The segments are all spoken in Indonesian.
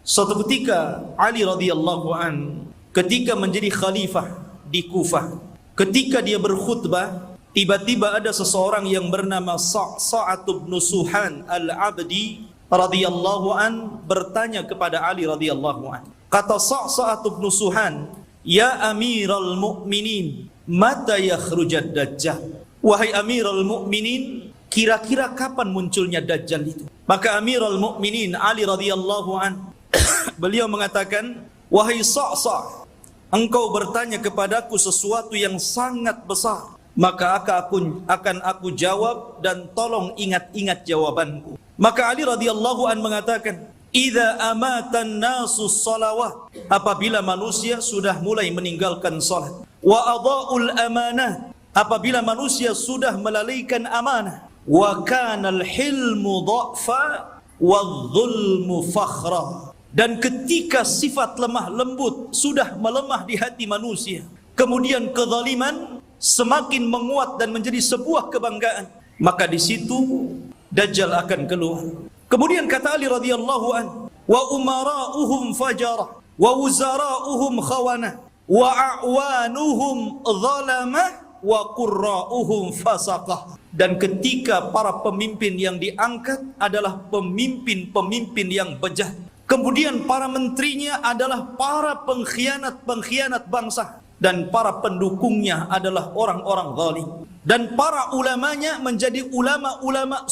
Suatu ketika Ali radhiyallahu an ketika menjadi khalifah di Kufah, ketika dia berkhutbah, tiba-tiba ada seseorang yang bernama Sa'sa'ah bin Suhan al-Abdi radhiyallahu an bertanya kepada Ali radhiyallahu an. Kata Sa'sa'ah bin Suhan, "Ya Amiral Mu'minin, mata yakhrujad Dajjal?" Wahai Amirul Mukminin, kira-kira kapan munculnya Dajjal itu? Maka Amirul Mukminin Ali radhiyallahu an beliau mengatakan, "Wahai Sa'sa'ah, engkau bertanya kepadaku sesuatu yang sangat besar, maka akan aku jawab dan tolong ingat-ingat jawabanku." Maka Ali radhiyallahu an mengatakan, "Idza amatan nasu shalawat," apabila manusia sudah mulai meninggalkan salat, "wa adha'ul amanah," apabila manusia sudah melalaikan amanah, "wa kana al-hilmu dha'fa wadh-dhulmu fakhra," dan ketika sifat lemah lembut sudah melemah di hati manusia, kemudian kezaliman semakin menguat dan menjadi sebuah kebanggaan, maka di situ Dajjal akan keluar. Kemudian kata Ali radhiyallahu an, "Wa umara'uhum fajara wa wuzara'uhum khawana wa a'wanuhum zalamah wa qurra'uhum fasaqah." Dan ketika para pemimpin yang diangkat adalah pemimpin-pemimpin yang bejat, kemudian para menterinya adalah para pengkhianat-pengkhianat bangsa, dan para pendukungnya adalah orang-orang zalim, dan para ulamanya menjadi ulama-ulama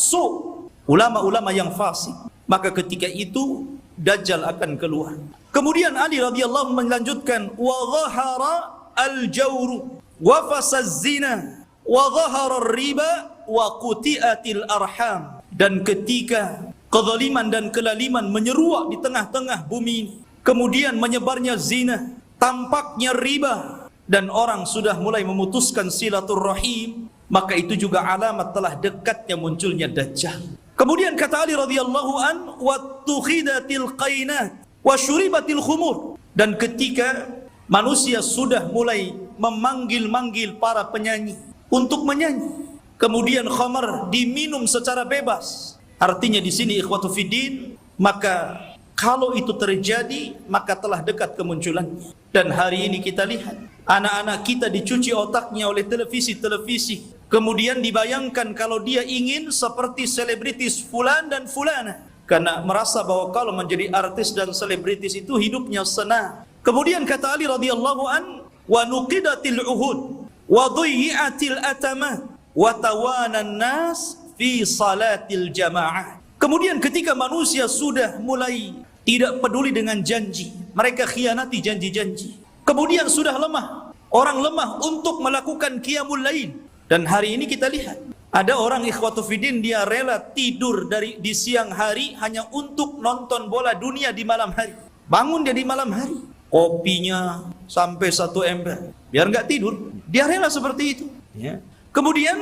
ulama-ulama yang fasik, maka ketika itu Dajjal akan keluar. Kemudian Ali radhiyallahu melanjutkan, "Wa dhahara al-jawru wa fasaz zina wa dhahara ar-riba wa quti'atil arham." Dan ketika kezaliman dan kelaliman menyeruak di tengah-tengah bumi ini, kemudian menyebarnya zina, tampaknya riba, dan orang sudah mulai memutuskan silaturrahim, maka itu juga alamat telah dekatnya munculnya Dajjal. Kemudian kata Ali radhiyallahu an, "Wattukhidatil qainat wa syuribatil khumur." Dan ketika manusia sudah mulai memanggil-manggil para penyanyi untuk menyanyi, kemudian khamar diminum secara bebas. Artinya di sini ikhwatu fiddin, maka kalau itu terjadi maka telah dekat kemunculannya. Dan hari ini kita lihat anak-anak kita dicuci otaknya oleh televisi-televisi, kemudian dibayangkan kalau dia ingin seperti selebritis fulan dan fulana, karena merasa bahwa kalau menjadi artis dan selebritis itu hidupnya senang. Kemudian kata Ali radhiyallahu an, "Wa nuqidatil uhud wa dhuyyatil atamat wa tawanan nas fi salatil jamaah." Kemudian ketika manusia sudah mulai tidak peduli dengan janji, mereka khianati janji-janji, kemudian sudah lemah, orang lemah untuk melakukan qiyamul lail. Dan hari ini kita lihat ada orang ikhwatu fiddin, dia rela tidur di siang hari hanya untuk nonton bola dunia di malam hari. Bangun dia di malam hari, kopinya sampai 1 ember biar nggak tidur, dia rela seperti itu ya. Kemudian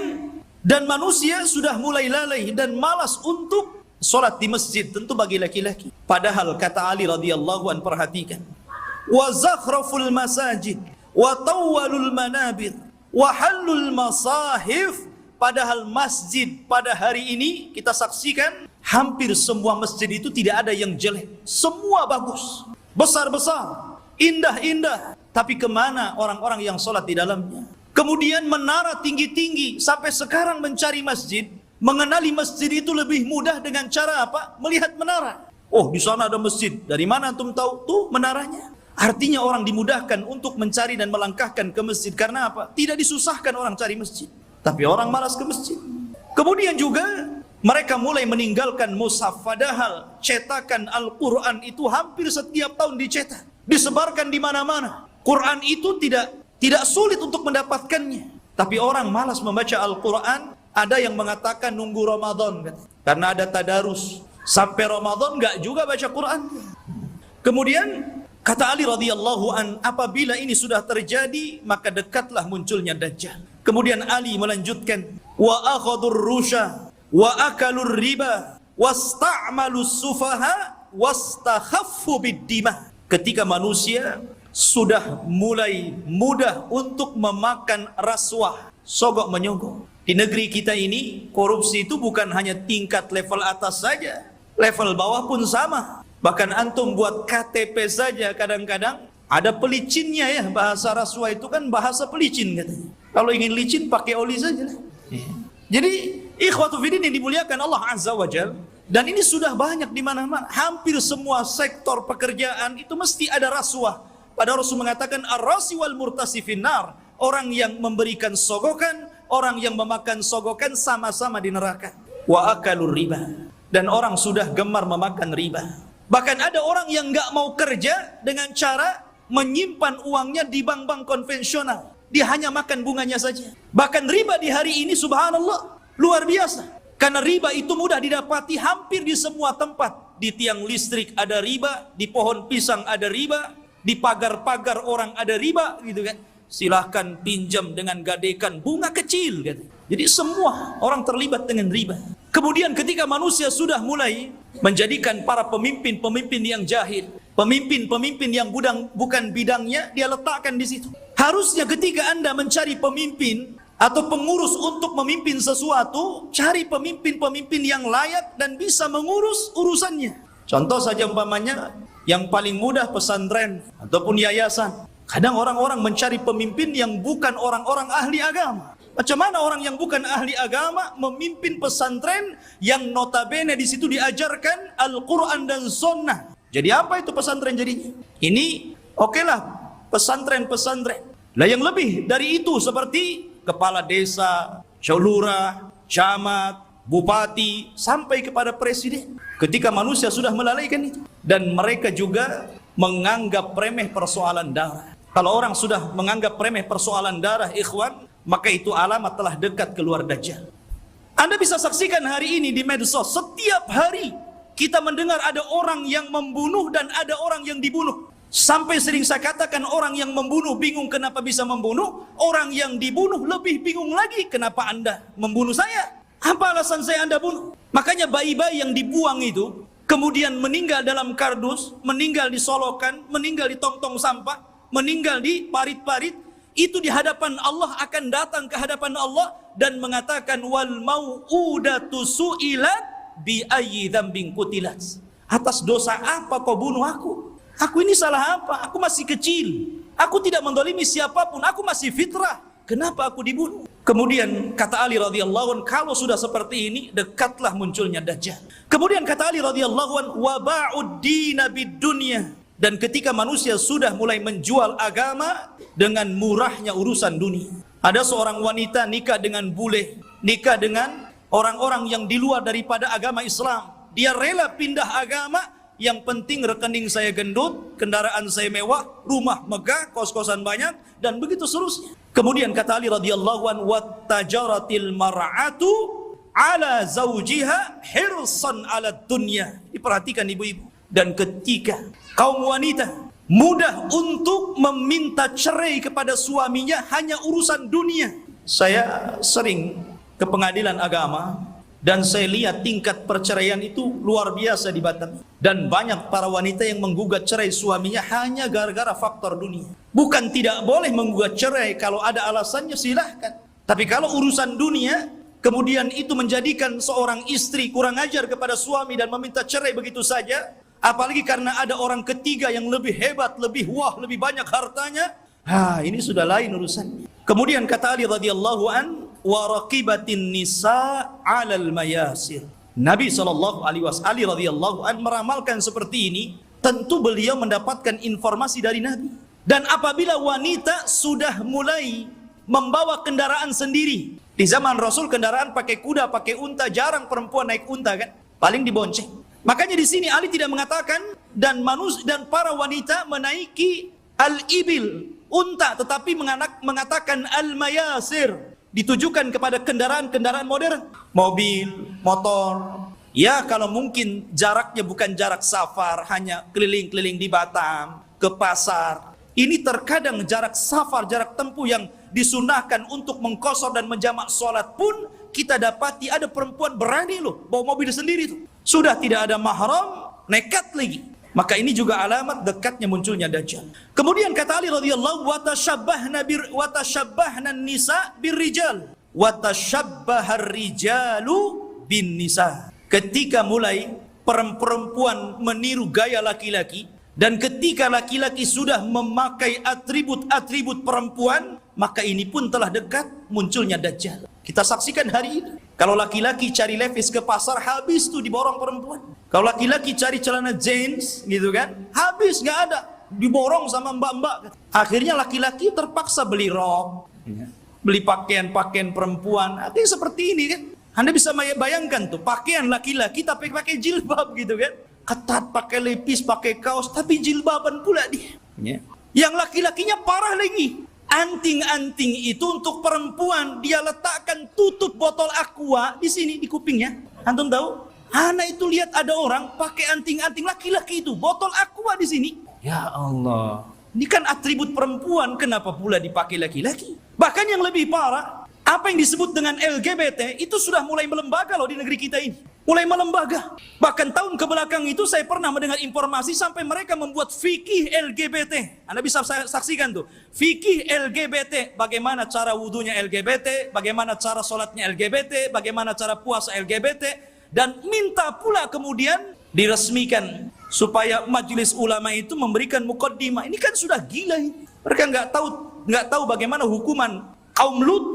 dan manusia sudah mulai lalai dan malas untuk solat di masjid, tentu bagi laki-laki. Padahal kata Ali radhiyallahu an, perhatikan, "Wa zakhraful masajid wa tawwalul manabir wa halul masahif." Padahal masjid pada hari ini kita saksikan hampir semua masjid itu tidak ada yang jelek, semua bagus, besar-besar, indah-indah. Tapi kemana orang-orang yang solat di dalamnya? Kemudian menara tinggi-tinggi, sampai sekarang mencari masjid, mengenali masjid itu lebih mudah dengan cara apa? Melihat menara. Oh, di sana ada masjid. Dari mana antum tahu? Tuh menaranya. Artinya orang dimudahkan untuk mencari dan melangkahkan ke masjid. Karena apa? Tidak disusahkan orang cari masjid, tapi orang malas ke masjid. Kemudian juga mereka mulai meninggalkan mushaf. Padahal cetakan Al-Quran itu hampir setiap tahun dicetak, disebarkan di mana-mana. Quran itu tidak sulit untuk mendapatkannya, tapi orang malas membaca Al-Quran. Ada yang mengatakan nunggu Ramadan, karena ada tadarus. Sampai Ramadan enggak juga baca Quran. Kemudian kata Ali radhiyallahu an, apabila ini sudah terjadi, maka dekatlah munculnya Dajjal. Kemudian Ali melanjutkan, "Wa akhadur rusha wa akalur riba wasta'malus sufaha wastakhaffu bid-dima." Ketika manusia sudah mulai mudah untuk memakan rasuah, sogok menyogok. Di negeri kita ini korupsi itu bukan hanya tingkat level atas saja, level bawah pun sama. Bahkan antum buat KTP saja kadang-kadang ada pelicinnya ya. Bahasa rasuah itu kan bahasa pelicin katanya. Kalau ingin licin pakai oli saja. Jadi ikhwatu fiddin yang dimuliakan Allah Azza wa Jalla, dan ini sudah banyak di mana-mana. Hampir semua sektor pekerjaan itu mesti ada rasuah. Padahal Rasul mengatakan ar-rasi wal murtasi finnar. Orang yang memberikan sogokan, orang yang memakan sogokan sama-sama di neraka. Wa akalur riba. Dan orang sudah gemar memakan riba. Bahkan ada orang yang nggak mau kerja dengan cara menyimpan uangnya di bank-bank konvensional. Dia hanya makan bunganya saja. Bahkan riba di hari ini subhanallah luar biasa. Karena riba itu mudah didapati hampir di semua tempat. Di tiang listrik ada riba, di pohon pisang ada riba, di pagar-pagar orang ada riba, gitu kan. Silahkan pinjam dengan gadekan bunga kecil, gitu. Jadi semua orang terlibat dengan riba. Kemudian ketika manusia sudah mulai menjadikan para pemimpin-pemimpin yang jahil, pemimpin-pemimpin yang bukan bidangnya, dia letakkan di situ. Harusnya ketika Anda mencari pemimpin atau pengurus untuk memimpin sesuatu, cari pemimpin-pemimpin yang layak dan bisa mengurus urusannya. Contoh saja umpamanya, yang paling mudah pesantren ataupun yayasan. Kadang orang-orang mencari pemimpin yang bukan orang-orang ahli agama. Macam mana orang yang bukan ahli agama memimpin pesantren yang notabene di situ diajarkan Al-Quran dan Sunnah? Jadi apa itu pesantren jadinya? Ini okelah pesantren-pesantren. Lah yang lebih dari itu seperti kepala desa, lurah, camat, bupati, sampai kepada presiden. Ketika manusia sudah melalaikan itu. Dan mereka juga menganggap remeh persoalan darah. Kalau orang sudah menganggap remeh persoalan darah, ikhwan, maka itu alamat telah dekat keluar Dajjal. Anda bisa saksikan hari ini di medsos, setiap hari kita mendengar ada orang yang membunuh dan ada orang yang dibunuh. Sampai sering saya katakan, orang yang membunuh bingung kenapa bisa membunuh, orang yang dibunuh lebih bingung lagi, kenapa Anda membunuh saya? Apa alasan saya Anda bunuh? Makanya bayi-bayi yang dibuang itu kemudian meninggal dalam kardus, meninggal di solokan, meninggal di tong-tong sampah, meninggal di parit-parit, itu di hadapan Allah akan datang ke hadapan Allah dan mengatakan wal mau'udatu su'ilat bi ayyi dzambin qutilat. Atas dosa apa kau bunuh aku? Aku ini salah apa? Aku masih kecil. Aku tidak mendolimi siapapun. Aku masih fitrah. Kenapa aku dibunuh? Kemudian kata Ali radhiyallahu anhu, kalau sudah seperti ini, dekatlah munculnya Dajjal. Kemudian kata Ali radhiyallahu anhu, wa ba'ud dina bid dunya. Dan ketika manusia sudah mulai menjual agama dengan murahnya urusan dunia. Ada seorang wanita nikah dengan bule, nikah dengan orang-orang yang di luar daripada agama Islam. Dia rela pindah agama, yang penting rekening saya gendut, kendaraan saya mewah, rumah megah, kos-kosan banyak, dan begitu seterusnya. Kemudian kata Ali radhiyallahu anhu, wattajaratil mar'atu ala zawjiha hirsan ala dunya. Diperhatikan ibu-ibu. Dan ketika kaum wanita mudah untuk meminta cerai kepada suaminya hanya urusan dunia. Saya sering ke pengadilan agama dan saya lihat tingkat perceraian itu luar biasa di Batam. Dan banyak para wanita yang menggugat cerai suaminya hanya gara-gara faktor dunia. Bukan tidak boleh menggugat cerai, kalau ada alasannya silahkan. Tapi kalau urusan dunia, kemudian itu menjadikan seorang istri kurang ajar kepada suami dan meminta cerai begitu saja, apalagi karena ada orang ketiga yang lebih hebat, lebih wah, lebih banyak hartanya, ini sudah lain urusannya. Kemudian kata Ali radhiyallahu an, wa raqibatin nisa 'alal mayasir. Nabi sallallahu alaihi wasallam, Ali radhiyallahu an meramalkan seperti ini, tentu beliau mendapatkan informasi dari Nabi. Dan apabila wanita sudah mulai membawa kendaraan sendiri, di zaman Rasul kendaraan pakai kuda, pakai unta, jarang perempuan naik unta kan, paling dibonceng. Makanya di sini Ali tidak mengatakan dan manusia dan para wanita menaiki al-ibil, unta, tetapi mengatakan al-mayasir, ditujukan kepada kendaraan-kendaraan modern, mobil, motor. Ya kalau mungkin jaraknya bukan jarak safar, hanya keliling-keliling di Batam, ke pasar. Ini terkadang jarak safar, jarak tempuh yang disunahkan untuk mengqashar dan menjamak sholat pun kita dapati ada perempuan berani loh bawa mobil sendiri tuh. Sudah tidak ada mahram, nekat lagi. Maka ini juga alamat dekatnya munculnya Dajjal. Kemudian kata Ali radhiyallahu wa tashabbahna nisa birrijal wa tashabbahar rijalu bin nisa. Ketika mulai perempuan meniru gaya laki-laki, dan ketika laki-laki sudah memakai atribut-atribut perempuan, maka ini pun telah dekat munculnya Dajjal. Kita saksikan hari ini. Kalau laki-laki cari levis ke pasar, habis tuh diborong perempuan. Kalau laki-laki cari celana jeans gitu kan, habis, nggak ada, diborong sama mbak-mbak. Akhirnya laki-laki terpaksa beli rok, beli pakaian-pakaian perempuan. Artinya seperti ini kan. Anda bisa bayangkan tuh, pakaian laki-laki tapi pakai jilbab gitu kan. Ketat, pakai lepis, pakai kaos, tapi jilbaban pula dia. Yang laki-lakinya parah lagi. Anting-anting itu untuk perempuan, dia letakkan tutup botol aqua di sini, di kupingnya. Antum tahu? Anak itu lihat ada orang pakai anting-anting laki-laki itu, botol aqua di sini. Ya Allah. Ini kan atribut perempuan, kenapa pula dipakai laki-laki? Bahkan yang lebih parah, apa yang disebut dengan LGBT itu sudah mulai melembaga loh di negeri kita ini. Mulai melembaga. Bahkan tahun kebelakang itu saya pernah mendengar informasi sampai mereka membuat fikih LGBT. Anda bisa saksikan tuh. Fikih LGBT. Bagaimana cara wudunya LGBT, bagaimana cara sholatnya LGBT, bagaimana cara puasa LGBT. Dan minta pula kemudian diresmikan supaya majelis ulama itu memberikan mukaddimah. Ini kan sudah gila ini. Mereka nggak tahu bagaimana hukuman kaum Lut.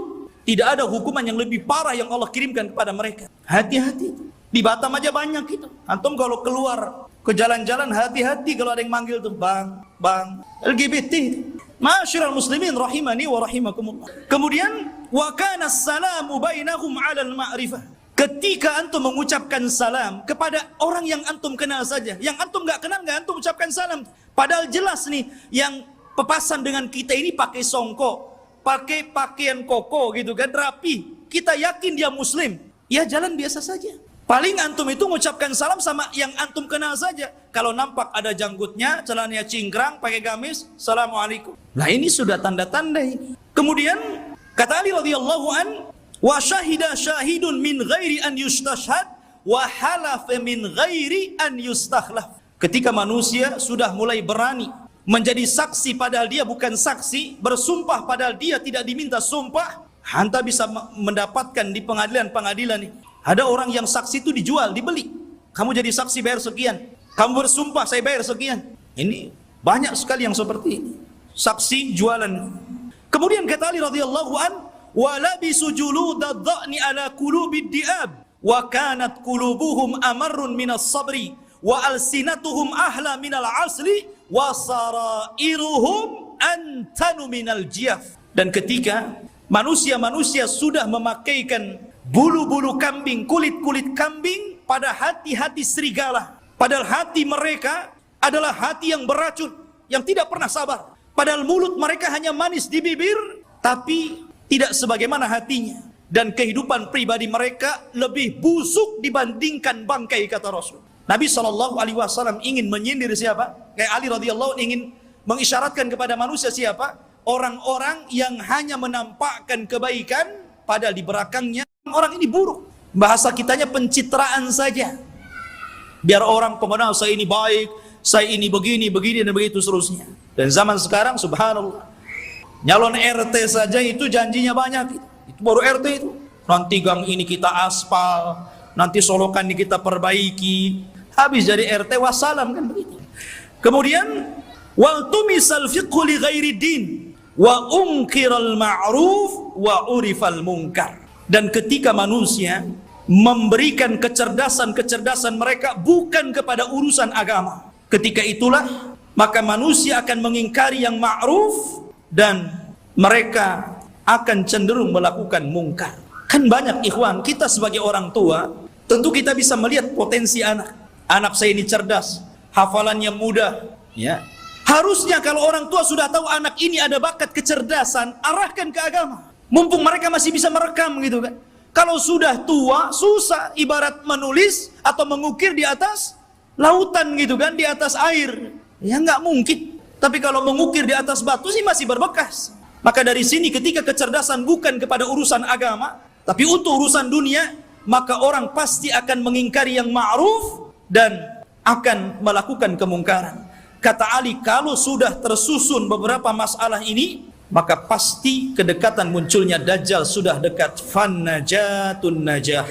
Tidak ada hukuman yang lebih parah yang Allah kirimkan kepada mereka. Hati-hati. Di Batam aja banyak itu. Antum kalau keluar ke jalan-jalan, hati-hati kalau ada yang manggil tuh, bang, LGBT. Ma'asyiral muslimin rahimani wa rahimakumullah. Kemudian wa kana as-salamu bainahum 'alal ma'rifah. Ketika antum mengucapkan salam kepada orang yang antum kenal saja, yang antum nggak kenal nggak antum ucapkan salam. Padahal jelas nih yang pepasan dengan kita ini pakai songkok, pakai pakaian koko gitu kan, rapi. Kita yakin dia muslim. Ya jalan biasa saja. Paling antum itu mengucapkan salam sama yang antum kenal saja. Kalau nampak ada janggutnya, celananya cingkrang, pakai gamis, assalamualaikum. Nah ini sudah tanda-tanda ini. Kemudian kata Ali radhiyallahu an, wa syahida syahidun min ghairi an yustashhad wa halafa min ghairi an yustakhlaf. Ketika manusia sudah mulai berani menjadi saksi padahal dia bukan saksi, bersumpah padahal dia tidak diminta sumpah, anda bisa mendapatkan di pengadilan-pengadilan ini. Ada orang yang saksi itu dijual, dibeli. Kamu jadi saksi bayar sekian. Kamu bersumpah saya bayar sekian. Ini banyak sekali yang seperti ini. Saksi jualan. Kemudian kata Ali radhiyallahu an, wa labisu juludad dha'ni ala qulubid di'ab wa kanat qulubuhum amarrun minas sabri wa alsinatuhum ahla minal asli wa sarairuhum antanu minal jiyaf. Dan ketika manusia-manusia sudah memakaikan bulu-bulu kambing, kulit-kulit kambing pada hati-hati serigala, padahal hati mereka adalah hati yang beracun, yang tidak pernah sabar. Padahal mulut mereka hanya manis di bibir, tapi tidak sebagaimana hatinya. Dan kehidupan pribadi mereka lebih busuk dibandingkan bangkai, kata Rasul. Nabi SAW ingin menyindir siapa? Kayak Ali radhiyallahu ingin mengisyaratkan kepada manusia siapa? Orang-orang yang hanya menampakkan kebaikan, padahal di belakangnya orang ini buruk. Bahasa kitanya pencitraan saja. Biar orang mengenal saya ini baik, saya ini begini, dan begitu seterusnya. Dan zaman sekarang subhanallah, nyalon RT saja itu janjinya banyak. Itu baru RT itu. Nanti gang ini kita aspal, nanti solokan ini kita perbaiki. Habis jadi RT wassalam kan begitu. Kemudian wal tumisal fiqhu li ghairi din wa unkiral ma'ruf wa urifal munkar. Dan ketika manusia memberikan kecerdasan mereka bukan kepada urusan agama, ketika itulah maka manusia akan mengingkari yang ma'ruf dan mereka akan cenderung melakukan mungkar. Kan banyak ikhwan, kita sebagai orang tua tentu kita bisa melihat potensi anak. Anak saya ini cerdas, hafalannya mudah, ya. Harusnya kalau orang tua sudah tahu anak ini ada bakat kecerdasan, arahkan ke agama. Mumpung mereka masih bisa merekam gitu kan. Kalau sudah tua, susah. Ibarat menulis atau mengukir di atas lautan gitu kan, di atas air. Ya nggak mungkin. Tapi kalau mengukir di atas batu sih masih berbekas. Maka dari sini ketika kecerdasan bukan kepada urusan agama, tapi untuk urusan dunia, maka orang pasti akan mengingkari yang ma'ruf dan akan melakukan kemungkaran. Kata Ali, kalau sudah tersusun beberapa masalah ini, maka pasti kedekatan munculnya Dajjal sudah dekat. Fannajatun najah,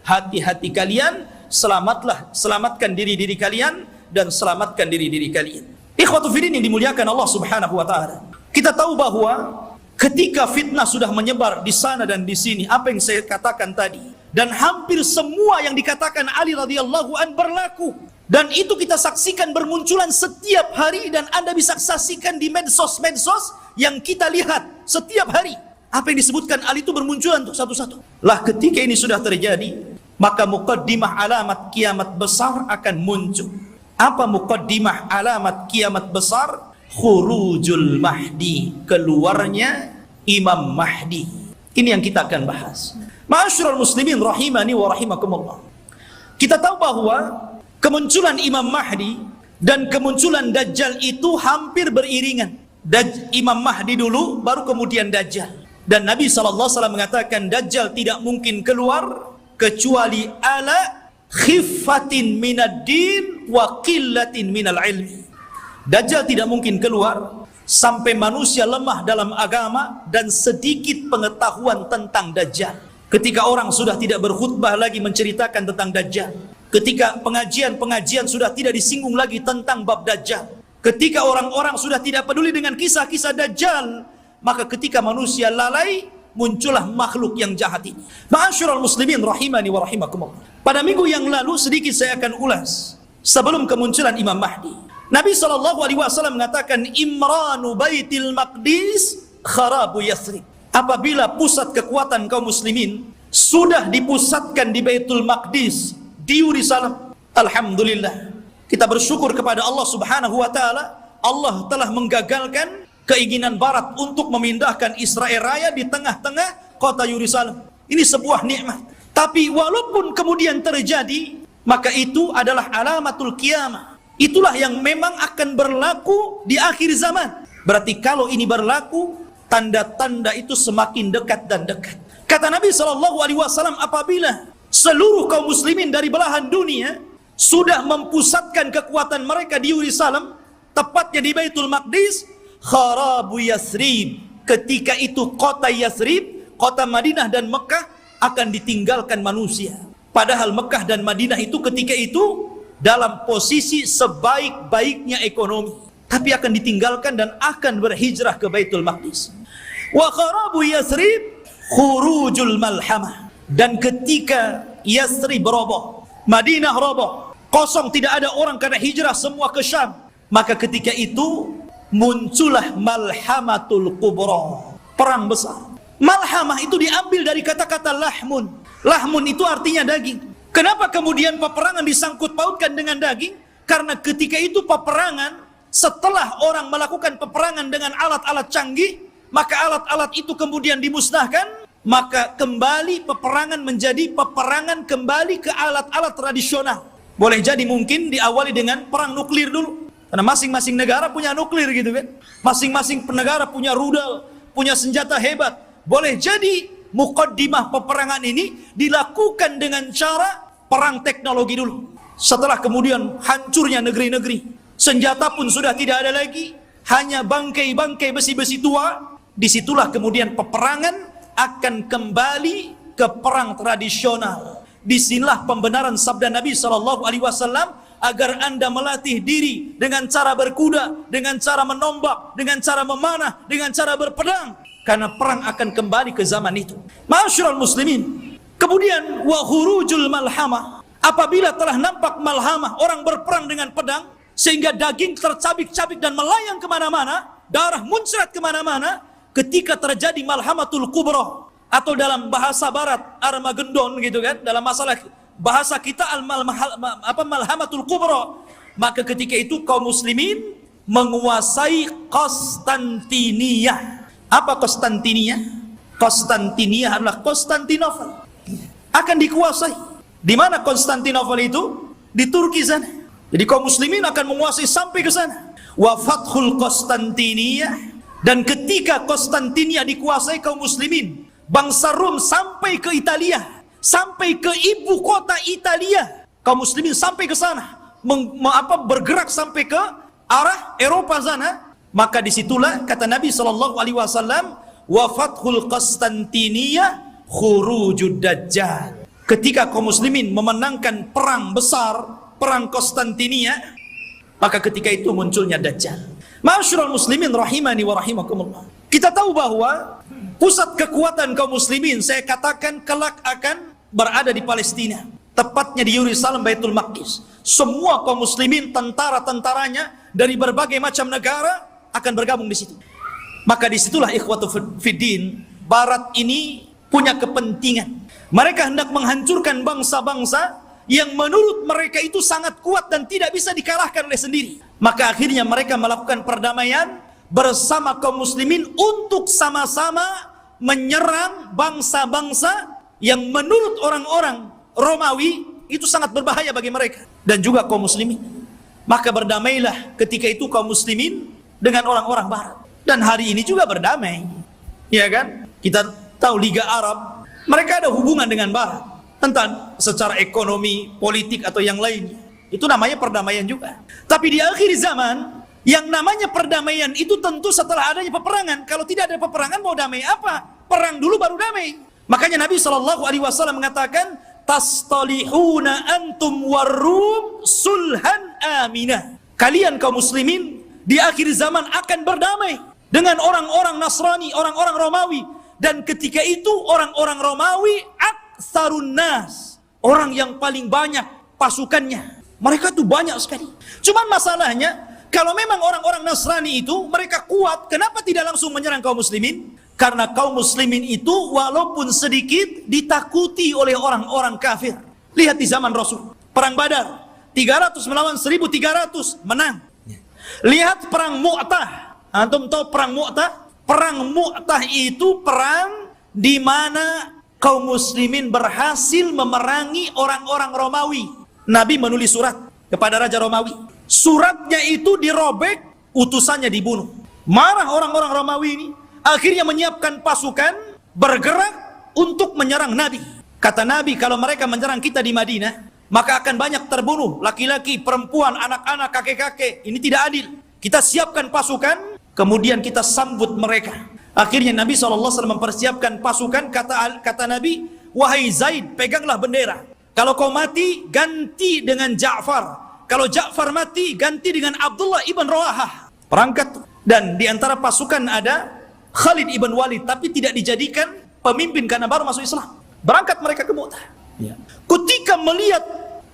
hati-hati kalian selamatkan diri-diri kalian dan selamatkan diri-diri kalian. Ikhwatu fiddin yang dimuliakan Allah Subhanahu wa taala. Kita tahu bahwa ketika fitnah sudah menyebar di sana dan di sini, apa yang saya katakan tadi, dan hampir semua yang dikatakan Ali radhiyallahu an berlaku, dan itu kita saksikan bermunculan setiap hari, dan Anda bisa saksikan di medsos-medsos yang kita lihat setiap hari. Apa yang disebutkan Ali itu bermunculan untuk satu-satu. Lah ketika ini sudah terjadi, maka muqaddimah alamat kiamat besar akan muncul. Apa muqaddimah alamat kiamat besar? Khurujul Mahdi, keluarnya Imam Mahdi. Ini yang kita akan bahas. Ma'asyiral muslimin rahimani wa rahimakumullah. Kita tahu bahwa kemunculan Imam Mahdi dan kemunculan Dajjal itu hampir beriringan. Imam Mahdi dulu, baru kemudian Dajjal. Dan Nabi SAW mengatakan Dajjal tidak mungkin keluar kecuali ala khiffatin minad din wa qillatin minal ilmi. Dajjal tidak mungkin keluar sampai manusia lemah dalam agama dan sedikit pengetahuan tentang Dajjal. Ketika orang sudah tidak berkhutbah lagi menceritakan tentang Dajjal, ketika pengajian-pengajian sudah tidak disinggung lagi tentang bab Dajjal, ketika orang-orang sudah tidak peduli dengan kisah-kisah Dajjal, maka ketika manusia lalai, muncullah makhluk yang jahat ini. Ma'asyiral muslimin rahimani wa rahimakumullah. Pada minggu yang lalu sedikit saya akan ulas sebelum kemunculan Imam Mahdi. Nabi SAW mengatakan Imranu Baitil Maqdis kharabu Yathrib. Apabila pusat kekuatan kaum muslimin sudah dipusatkan di Baitul Maqdis, di Yerusalem, alhamdulillah kita bersyukur kepada Allah Subhanahu wa taala. Allah telah menggagalkan keinginan barat untuk memindahkan Israel Raya di tengah-tengah kota Yerusalem. Ini sebuah nikmat. Tapi walaupun kemudian terjadi, maka itu adalah alamatul qiyamah. Itulah yang memang akan berlaku di akhir zaman. Berarti kalau ini berlaku, tanda-tanda itu semakin dekat dan dekat. Kata Nabi SAW, apabila seluruh kaum muslimin dari belahan dunia sudah mempusatkan kekuatan mereka di Yerusalem, tepatnya di Baitul Maqdis, kharabu Yathrib. Ketika itu kota Yathrib, kota Madinah dan Mekah akan ditinggalkan manusia. Padahal Mekah dan Madinah itu ketika itu dalam posisi sebaik-baiknya ekonomi, tapi akan ditinggalkan dan akan berhijrah ke Baitul Maqdis. Wa kharabu Yathrib khurujul malhamah. Dan ketika Yathrib roboh, Madinah roboh, kosong, tidak ada orang karena hijrah semua ke Syam, maka ketika itu muncullah malhamatul kubra, perang besar. Malhamah itu diambil dari kata-kata lahmun. Lahmun itu artinya daging. Kenapa kemudian peperangan disangkut pautkan dengan daging? Karena ketika itu peperangan, setelah orang melakukan peperangan dengan alat-alat canggih, maka alat-alat itu kemudian dimusnahkan, maka kembali peperangan menjadi peperangan kembali ke alat-alat tradisional. Boleh jadi mungkin diawali dengan perang nuklir dulu, karena masing-masing negara punya nuklir gitu kan. Masing-masing negara punya rudal, punya senjata hebat. Boleh jadi muqaddimah peperangan ini dilakukan dengan cara perang teknologi dulu. Setelah kemudian hancurnya negeri-negeri, senjata pun sudah tidak ada lagi, hanya bangkai-bangkai besi-besi tua. Disitulah kemudian peperangan akan kembali ke perang tradisional. Disinilah pembenaran sabda Nabi SAW, agar Anda melatih diri dengan cara berkuda, dengan cara menombak, dengan cara memanah, dengan cara berpedang. Karena perang akan kembali ke zaman itu. Ma'asyiral muslimin. Kemudian wa khurujul malhamah. Apabila telah nampak malhamah, orang berperang dengan pedang, sehingga daging tercabik-cabik dan melayang kemana-mana, darah muncrat kemana-mana, ketika terjadi malhamatul kubra, atau dalam bahasa barat Armageddon gitu kan, dalam masalah bahasa kita malhamatul kubra, maka ketika itu kaum muslimin menguasai Konstantiniyah. Apa Konstantiniyah? Konstantiniyah adalah Konstantinopel. Akan dikuasai. Di mana Konstantinopel itu? Di Turki sana. Jadi kaum muslimin akan menguasai sampai ke sana. Wa fathul Konstantiniyah. Dan ketika Konstantinia dikuasai kaum muslimin, bangsa Rom sampai ke Italia, sampai ke ibu kota Italia. Kaum muslimin sampai ke sana, bergerak sampai ke arah Eropa sana. Maka disitulah kata Nabi SAW, wa fathul Konstantiniyah khurujud Dajjal. ketika kaum muslimin memenangkan perang besar, perang Konstantinia, maka ketika itu munculnya Dajjal. Ma'asyiral muslimin rahimani wa rahimakumullah. Kita tahu bahwa pusat kekuatan kaum muslimin, saya katakan kelak akan berada di Palestina, tepatnya di Yerusalem, Baitul Maqdis. Semua kaum muslimin, tentara-tentaranya dari berbagai macam negara akan bergabung di situ. Maka disitulah ikhwatu fiddin, Barat ini punya kepentingan. Mereka hendak menghancurkan bangsa-bangsa yang menurut mereka itu sangat kuat dan tidak bisa dikalahkan oleh sendiri. Maka akhirnya mereka melakukan perdamaian bersama kaum muslimin untuk sama-sama menyerang bangsa-bangsa yang menurut orang-orang Romawi itu sangat berbahaya bagi mereka dan juga kaum muslimin. Maka berdamailah ketika itu kaum muslimin dengan orang-orang Barat. Dan hari ini juga berdamai. Ya kan? Kita tahu Liga Arab, mereka ada hubungan dengan Barat, entah secara ekonomi, politik atau yang lainnya. Itu namanya perdamaian juga. Tapi di akhir zaman, yang namanya perdamaian itu tentu setelah adanya peperangan. Kalau tidak ada peperangan mau damai apa? Perang dulu baru damai. Makanya Nabi SAW mengatakan, tastalihuna antum warrum sulhan aminah. Kalian kaum muslimin di akhir zaman akan berdamai dengan orang-orang Nasrani, orang-orang Romawi. Dan ketika itu orang-orang Romawi aktsarun nas, orang yang paling banyak pasukannya. Mereka tuh banyak sekali. Cuman masalahnya, kalau memang orang-orang Nasrani itu mereka kuat, kenapa tidak langsung menyerang kaum muslimin? Karena kaum muslimin itu walaupun sedikit ditakuti oleh orang-orang kafir. Lihat di zaman Rasul, perang Badar, 300 melawan 1.300, menang. Lihat perang Mu'tah. Antum tahu perang Mu'tah? Perang Mu'tah itu perang di mana kaum muslimin berhasil memerangi orang-orang Romawi. Nabi menulis surat kepada Raja Romawi. Suratnya itu dirobek, utusannya dibunuh. Marah orang-orang Romawi ini, akhirnya menyiapkan pasukan bergerak untuk menyerang Nabi. Kata Nabi, kalau mereka menyerang kita di Madinah, maka akan banyak terbunuh, laki-laki, perempuan, anak-anak, kakek-kakek. Ini tidak adil. Kita siapkan pasukan, kemudian kita sambut mereka. Akhirnya Nabi SAW mempersiapkan pasukan. Kata Nabi, wahai Zaid, peganglah bendera. Kalau kau mati, ganti dengan Ja'far. Kalau Ja'far mati, ganti dengan Abdullah ibn Rawahah. Perangkat. Dan di antara pasukan ada Khalid ibn Walid, tapi tidak dijadikan pemimpin karena baru masuk Islam. Berangkat mereka ke Mu'tah. Ya. Ketika melihat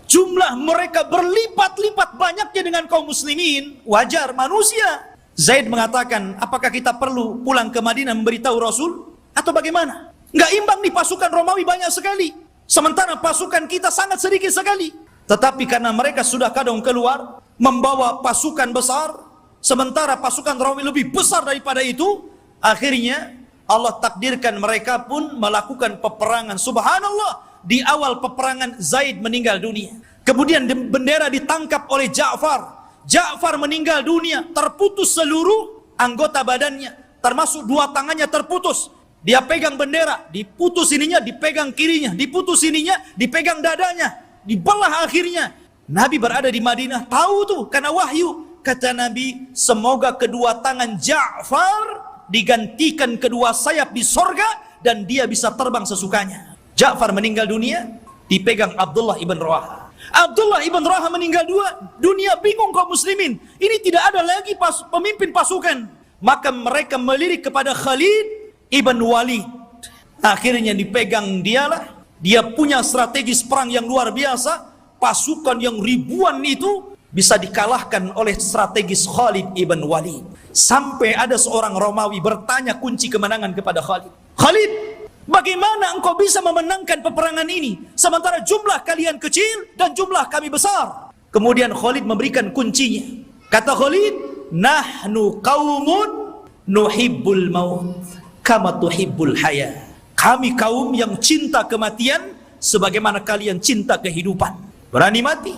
jumlah mereka berlipat-lipat banyaknya dengan kaum muslimin, wajar, manusia. Zaid mengatakan, apakah kita perlu pulang ke Madinah memberitahu Rasul? Atau bagaimana? Nggak imbang nih, pasukan Romawi banyak sekali, sementara pasukan kita sangat sedikit sekali. Tetapi karena mereka sudah kadang keluar membawa pasukan besar, sementara pasukan Romawi lebih besar daripada itu, akhirnya Allah takdirkan mereka pun melakukan peperangan. Subhanallah, di awal peperangan Zaid meninggal dunia. Kemudian bendera ditangkap oleh Ja'far. Ja'far meninggal dunia, terputus seluruh anggota badannya, termasuk 2 tangannya terputus. Dia pegang bendera, diputus ininya, dipegang kirinya, diputus ininya, dipegang dadanya, dibelah akhirnya. Nabi berada di Madinah, tahu tuh karena wahyu. Kata Nabi, semoga kedua tangan Ja'far digantikan kedua sayap di sorga dan dia bisa terbang sesukanya. Ja'far meninggal dunia, dipegang Abdullah ibn Rawahah. Abdullah ibn Rawahah meninggal dunia, bingung kaum muslimin. Ini tidak ada lagi pemimpin pasukan. Maka mereka melirik kepada Khalid ibn Walid. Akhirnya dipegang dialah. Dia punya strategis perang yang luar biasa. Pasukan yang ribuan itu bisa dikalahkan oleh strategis Khalid ibn Walid. Sampai ada seorang Romawi bertanya kunci kemenangan kepada Khalid. Khalid, bagaimana engkau bisa memenangkan peperangan ini sementara jumlah kalian kecil dan jumlah kami besar? Kemudian Khalid memberikan kuncinya. Kata Khalid, nahnu qaumun nuhibbul maut kama tuhibbul haya. Kami kaum yang cinta kematian sebagaimana kalian cinta kehidupan. Berani mati,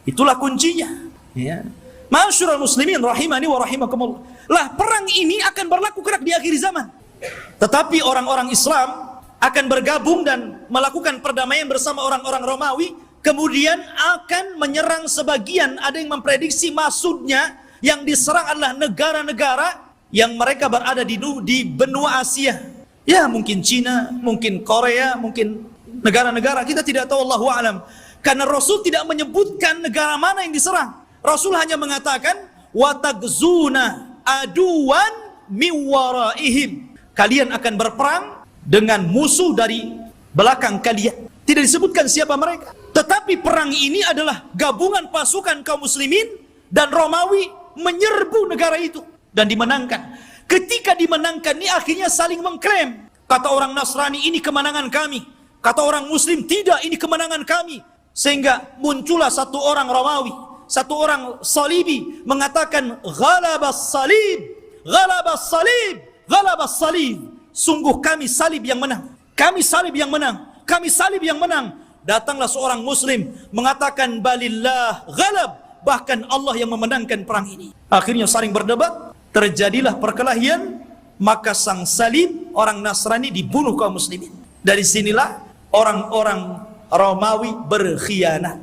itulah kuncinya. Ya. Ma'asyiral muslimin rahimani wa rahimakumullah. Lah perang ini akan berlaku kelak di akhir zaman. Tetapi orang-orang Islam akan bergabung dan melakukan perdamaian bersama orang-orang Romawi, kemudian akan menyerang sebagian. Ada yang memprediksi maksudnya yang diserang adalah negara-negara yang mereka berada di benua Asia. Ya mungkin Cina, mungkin Korea, mungkin negara-negara, kita tidak tahu, Allahu a'lam. Karena Rasul tidak menyebutkan negara mana yang diserang. Rasul hanya mengatakan watagzuna aduan miwaraihim. Kalian akan berperang dengan musuh dari belakang kalian. Tidak disebutkan siapa mereka. Tetapi perang ini adalah gabungan pasukan kaum muslimin dan Romawi menyerbu negara itu dan dimenangkan. Ketika dimenangkan ini akhirnya saling mengklaim. Kata orang Nasrani, ini kemenangan kami. Kata orang Muslim, tidak, ini kemenangan kami. Sehingga muncullah satu orang Romawi, satu orang Salibi mengatakan ghalabas salib, ghalabas salib, ghalabas salib. Sungguh kami salib yang menang. Kami salib yang menang. Kami salib yang menang. Datanglah seorang Muslim mengatakan balillah ghalab, bahkan Allah yang memenangkan perang ini. Akhirnya saling berdebat, terjadilah perkelahian, maka sang salib orang Nasrani dibunuh kaum muslimin. Dari sinilah orang-orang Romawi berkhianat.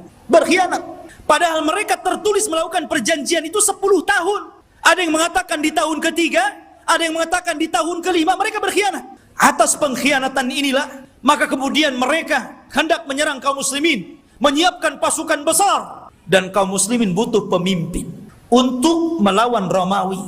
Padahal mereka tertulis melakukan perjanjian itu 10 tahun. Ada yang mengatakan di tahun ketiga, ada yang mengatakan di tahun kelima, mereka berkhianat. Atas pengkhianatan inilah, maka kemudian mereka hendak menyerang kaum muslimin, menyiapkan pasukan besar. Dan kaum muslimin butuh pemimpin untuk melawan Romawi.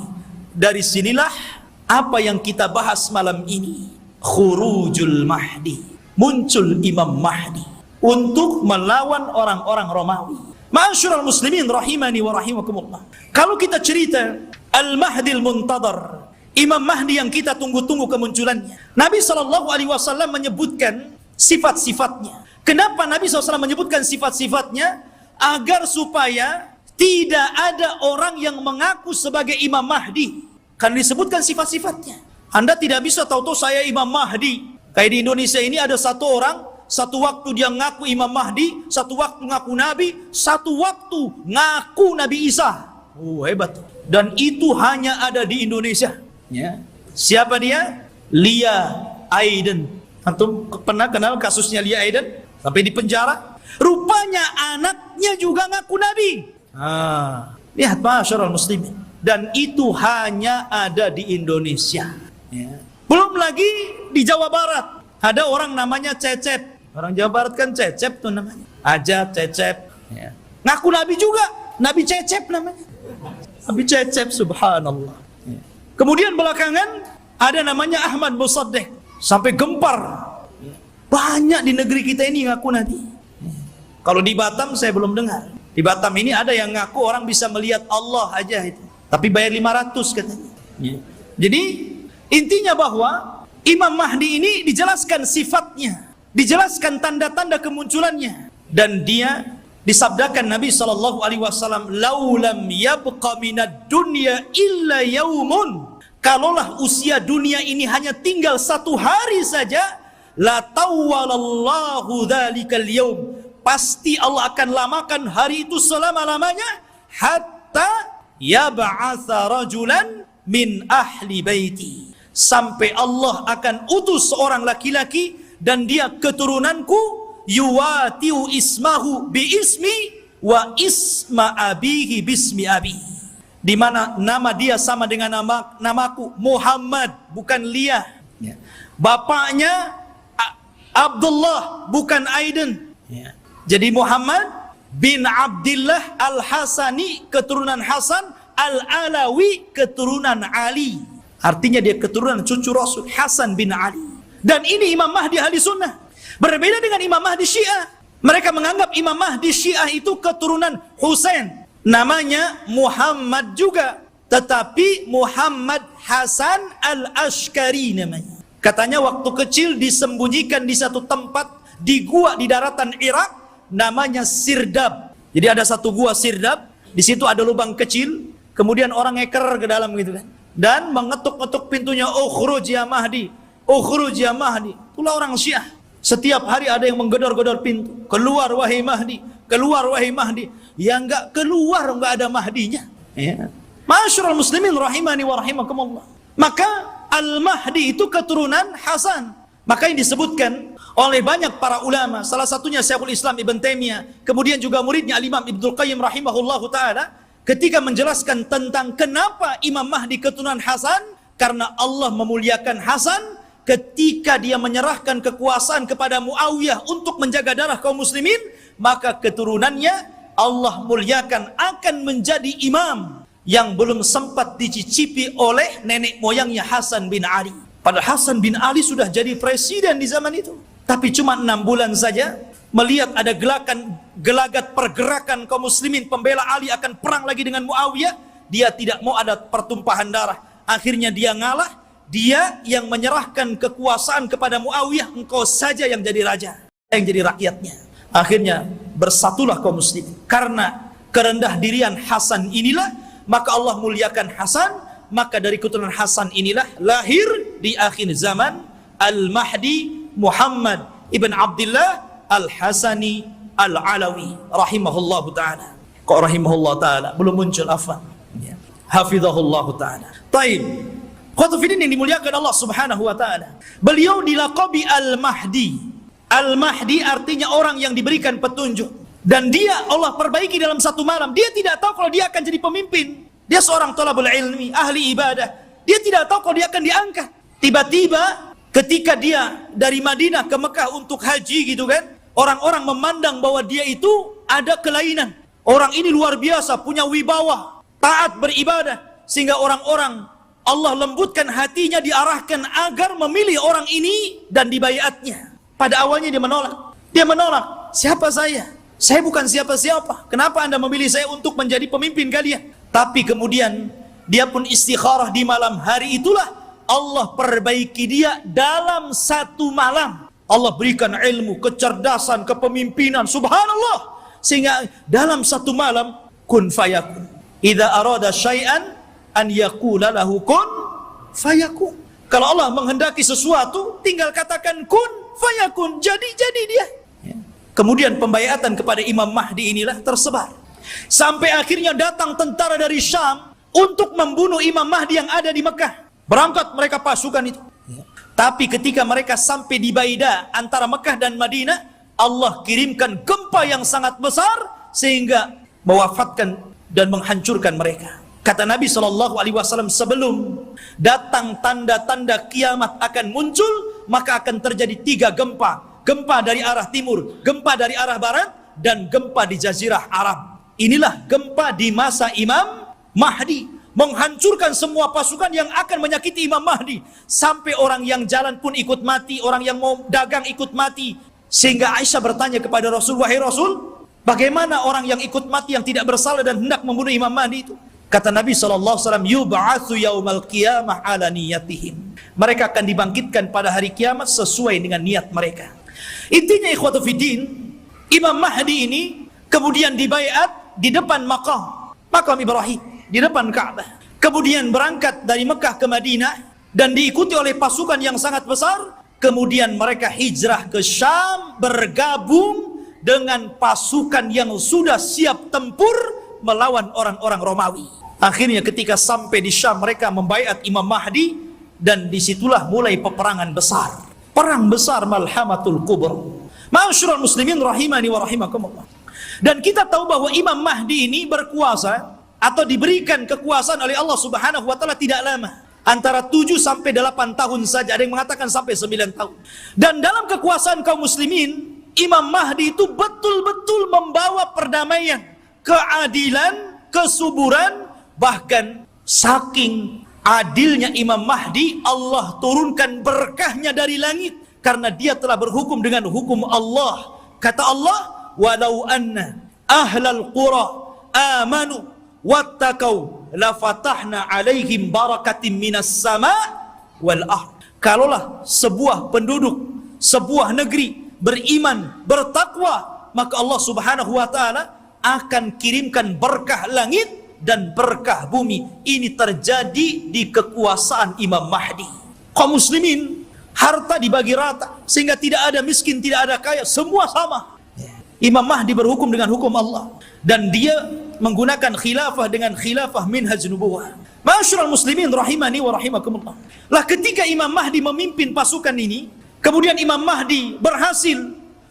Dari sinilah apa yang kita bahas malam ini. Khurujul Mahdi. Muncul Imam Mahdi untuk melawan orang-orang Romawi. Ma'asyiral muslimin rahimani wa rahimakumullah. Kalau kita cerita Al-Mahdil Muntadhar, Imam Mahdi yang kita tunggu-tunggu kemunculannya, Nabi SAW menyebutkan sifat-sifatnya. Kenapa Nabi SAW menyebutkan sifat-sifatnya? Agar supaya tidak ada orang yang mengaku sebagai Imam Mahdi. Kan disebutkan sifat-sifatnya. Anda tidak bisa tahu-tahu saya Imam Mahdi. Kayak di Indonesia ini ada satu orang, satu waktu dia ngaku Imam Mahdi, satu waktu ngaku Nabi, satu waktu ngaku Nabi Isa. Oh, hebat. Dan itu hanya ada di Indonesia. Ya. Siapa dia? Lia Aiden. Antum pernah kenal kasusnya Lia Aiden? Sampai di penjara. Rupanya anaknya juga ngaku Nabi. Lihat masyarakat muslimin. Dan itu hanya ada di Indonesia. Ya. Belum lagi di Jawa Barat. Ada orang namanya Cecep. Orang Jawa Barat kan Cecep tuh namanya. Aja Cecep. Ya. Ngaku Nabi juga. Nabi Cecep namanya. Nabi Cecep, subhanallah. Kemudian belakangan ada namanya Ahmad Musaddiq. Sampai gempar. Banyak di negeri kita ini ngaku Nabi. Kalau di Batam saya belum dengar. Di Batam ini ada yang ngaku orang bisa melihat Allah aja itu. Tapi bayar 500 katanya. Jadi intinya bahwa Imam Mahdi ini dijelaskan sifatnya. Dijelaskan tanda-tanda kemunculannya. Dan dia disabdakan Nabi SAW, laulam yabqa minad dunya illa yaumun. Kalaulah usia dunia ini hanya tinggal 1 hari saja, la tawwalallahu dzalikal yaum. Pasti Allah akan lamakan hari itu selama-lamanya, hatta yab'atsa rajulan min ahli baiti. Sampai Allah akan utus seorang laki-laki dan dia keturunanku, yuwatiu ismahu bi ismi wa isma abihi bismi abi. Di mana nama dia sama dengan namaku Muhammad, bukan Lia. Ya. Bapaknya Abdullah, bukan Aiden. Ya. Jadi Muhammad bin Abdullah Al-Hasani, keturunan Hasan, Al-Alawi, keturunan Ali. Artinya dia keturunan cucu Rasul, Hasan bin Ali. Dan ini Imam Mahdi ahli sunnah. Berbeda dengan Imam Mahdi Syiah. Mereka menganggap Imam Mahdi Syiah itu keturunan Husain. Namanya Muhammad juga. Tetapi Muhammad Hasan Al-Ashkari namanya. Katanya waktu kecil disembunyikan di satu tempat, di gua di daratan Irak. Namanya Sirdab. Jadi ada satu gua Sirdab. Di situ ada lubang kecil. Kemudian orang ngeker ke dalam gitu kan. Dan mengetuk-ngetuk pintunya. Ukhruj ya Mahdi. Ukhruj ya Mahdi. Itulah orang Syiah. Setiap hari ada yang menggedor-gedor pintu. Keluar wahai Mahdi. Keluar wahai Mahdi. Yang enggak keluar enggak ada Mahdinya. Ya. Masyarul muslimin rahimani wa rahimakumullah. Maka Al-Mahdi itu keturunan Hasan. Maka yang disebutkan oleh banyak para ulama, salah satunya Syekhul Islam Ibn Taimiyah, kemudian juga muridnya Al-Imam Ibnul Qayyim rahimahullahu taala, ketika menjelaskan tentang kenapa Imam Mahdi keturunan Hasan, karena Allah memuliakan Hasan, ketika dia menyerahkan kekuasaan kepada Muawiyah untuk menjaga darah kaum muslimin, maka keturunannya Allah muliakan akan menjadi imam yang belum sempat dicicipi oleh nenek moyangnya Hasan bin Ali. Padahal Hasan bin Ali sudah jadi presiden di zaman itu. Tapi cuma 6 bulan saja, melihat ada gelagat pergerakan kaum muslimin pembela Ali akan perang lagi dengan Muawiyah, dia tidak mau ada pertumpahan darah. Akhirnya dia ngalah, dia yang menyerahkan kekuasaan kepada Muawiyah, engkau saja yang jadi raja, yang jadi rakyatnya. Akhirnya bersatulah kaum muslimin. Karena kerendah dirian Hasan inilah, maka Allah muliakan Hasan, maka dari keturunan Hasan inilah lahir di akhir zaman Al-Mahdi Muhammad ibn Abdullah Al-Hasani Al-Alawi rahimahullahu ta'ala. Kok rahimahullah ta'ala? Belum muncul, afwan. Hafizahullahu ta'ala. Taib. Qatufidin yang dimuliakan Allah subhanahu wa ta'ala. Beliau dilaqabi Al-Mahdi. Al-Mahdi artinya orang yang diberikan petunjuk. Dan dia Allah perbaiki dalam satu malam. Dia tidak tahu kalau dia akan jadi pemimpin. Dia seorang thalabul ilmi, ahli ibadah. Dia tidak tahu kalau dia akan diangkat. Tiba-tiba ketika dia dari Madinah ke Mekah untuk haji gitu kan, orang-orang memandang bahwa dia itu ada kelainan. Orang ini luar biasa, punya wibawa, taat beribadah, sehingga orang-orang Allah lembutkan hatinya, diarahkan agar memilih orang ini dan dibaiatnya. Pada awalnya dia menolak. Dia menolak. Siapa saya? Saya bukan siapa-siapa. Kenapa Anda memilih saya untuk menjadi pemimpin kalian? Tapi kemudian dia pun istikharah di malam hari itulah Allah perbaiki dia dalam satu malam. Allah berikan ilmu, kecerdasan, kepemimpinan, subhanallah. Sehingga dalam satu malam, kun fayakun. Idza arada syai'an an yaqula lahu kun fayakun. Kalau Allah menghendaki sesuatu, tinggal katakan kun fayakun, jadi dia. Kemudian pembaiatan kepada Imam Mahdi inilah tersebar. Sampai akhirnya datang tentara dari Syam untuk membunuh Imam Mahdi yang ada di Mekah. Berangkat mereka pasukan itu. Tapi ketika mereka sampai di Baida antara Mekah dan Madinah, Allah kirimkan gempa yang sangat besar sehingga mewafatkan dan menghancurkan mereka. Kata Nabi SAW, sebelum datang tanda-tanda kiamat akan muncul, maka akan terjadi 3 gempa. Gempa dari arah timur, gempa dari arah barat, dan gempa di Jazirah Arab. Inilah gempa di masa Imam Mahdi, menghancurkan semua pasukan yang akan menyakiti Imam Mahdi. Sampai orang yang jalan pun ikut mati, orang yang mau dagang ikut mati. Sehingga Aisyah bertanya kepada Rasul, wahai Rasul, bagaimana orang yang ikut mati yang tidak bersalah dan hendak membunuh Imam Mahdi itu? Kata Nabi SAW, yub'atsu yaumal qiyamah ala niyatihim. Mereka akan dibangkitkan pada hari kiamat sesuai dengan niat mereka. Intinya ikhwatu fiddin, Imam Mahdi ini kemudian dibaiat di depan makam Ibrahim, di depan Ka'bah. Kemudian berangkat dari Mekah ke Madinah dan diikuti oleh pasukan yang sangat besar. Kemudian mereka hijrah ke Syam, bergabung dengan pasukan yang sudah siap tempur melawan orang-orang Romawi. Akhirnya ketika sampai di Syam, mereka membaiat Imam Mahdi, dan disitulah mulai peperangan besar. Perang besar Malhamatul Kubra. Ma'asyiral muslimin rahimani wa rahimakumullah. Dan kita tahu bahwa Imam Mahdi ini berkuasa atau diberikan kekuasaan oleh Allah Subhanahu wa taala tidak lama. Antara 7 sampai 8 tahun saja, ada yang mengatakan sampai 9 tahun. Dan dalam kekuasaan kaum muslimin, Imam Mahdi itu betul-betul membawa perdamaian, keadilan, kesuburan. Bahkan saking adilnya Imam Mahdi, Allah turunkan berkahnya dari langit karena dia telah berhukum dengan hukum Allah. Kata Allah, walau anna ahlal qura amanu wattaqau lafatahna alaihim barakatim minas sama wal ard. Kalaulah sebuah penduduk, sebuah negeri beriman, bertakwa, maka Allah Subhanahu wa taala akan kirimkan berkah langit dan berkah bumi. Ini terjadi di kekuasaan Imam Mahdi. Kaum muslimin harta dibagi rata sehingga tidak ada miskin, tidak ada kaya, semua sama. Imam Mahdi berhukum dengan hukum Allah, dan dia menggunakan khilafah dengan khilafah minhaj nubuwah. Ma'asyiral muslimin rahimani wa rahimakumullah. Lah ketika Imam Mahdi memimpin pasukan ini, kemudian Imam Mahdi berhasil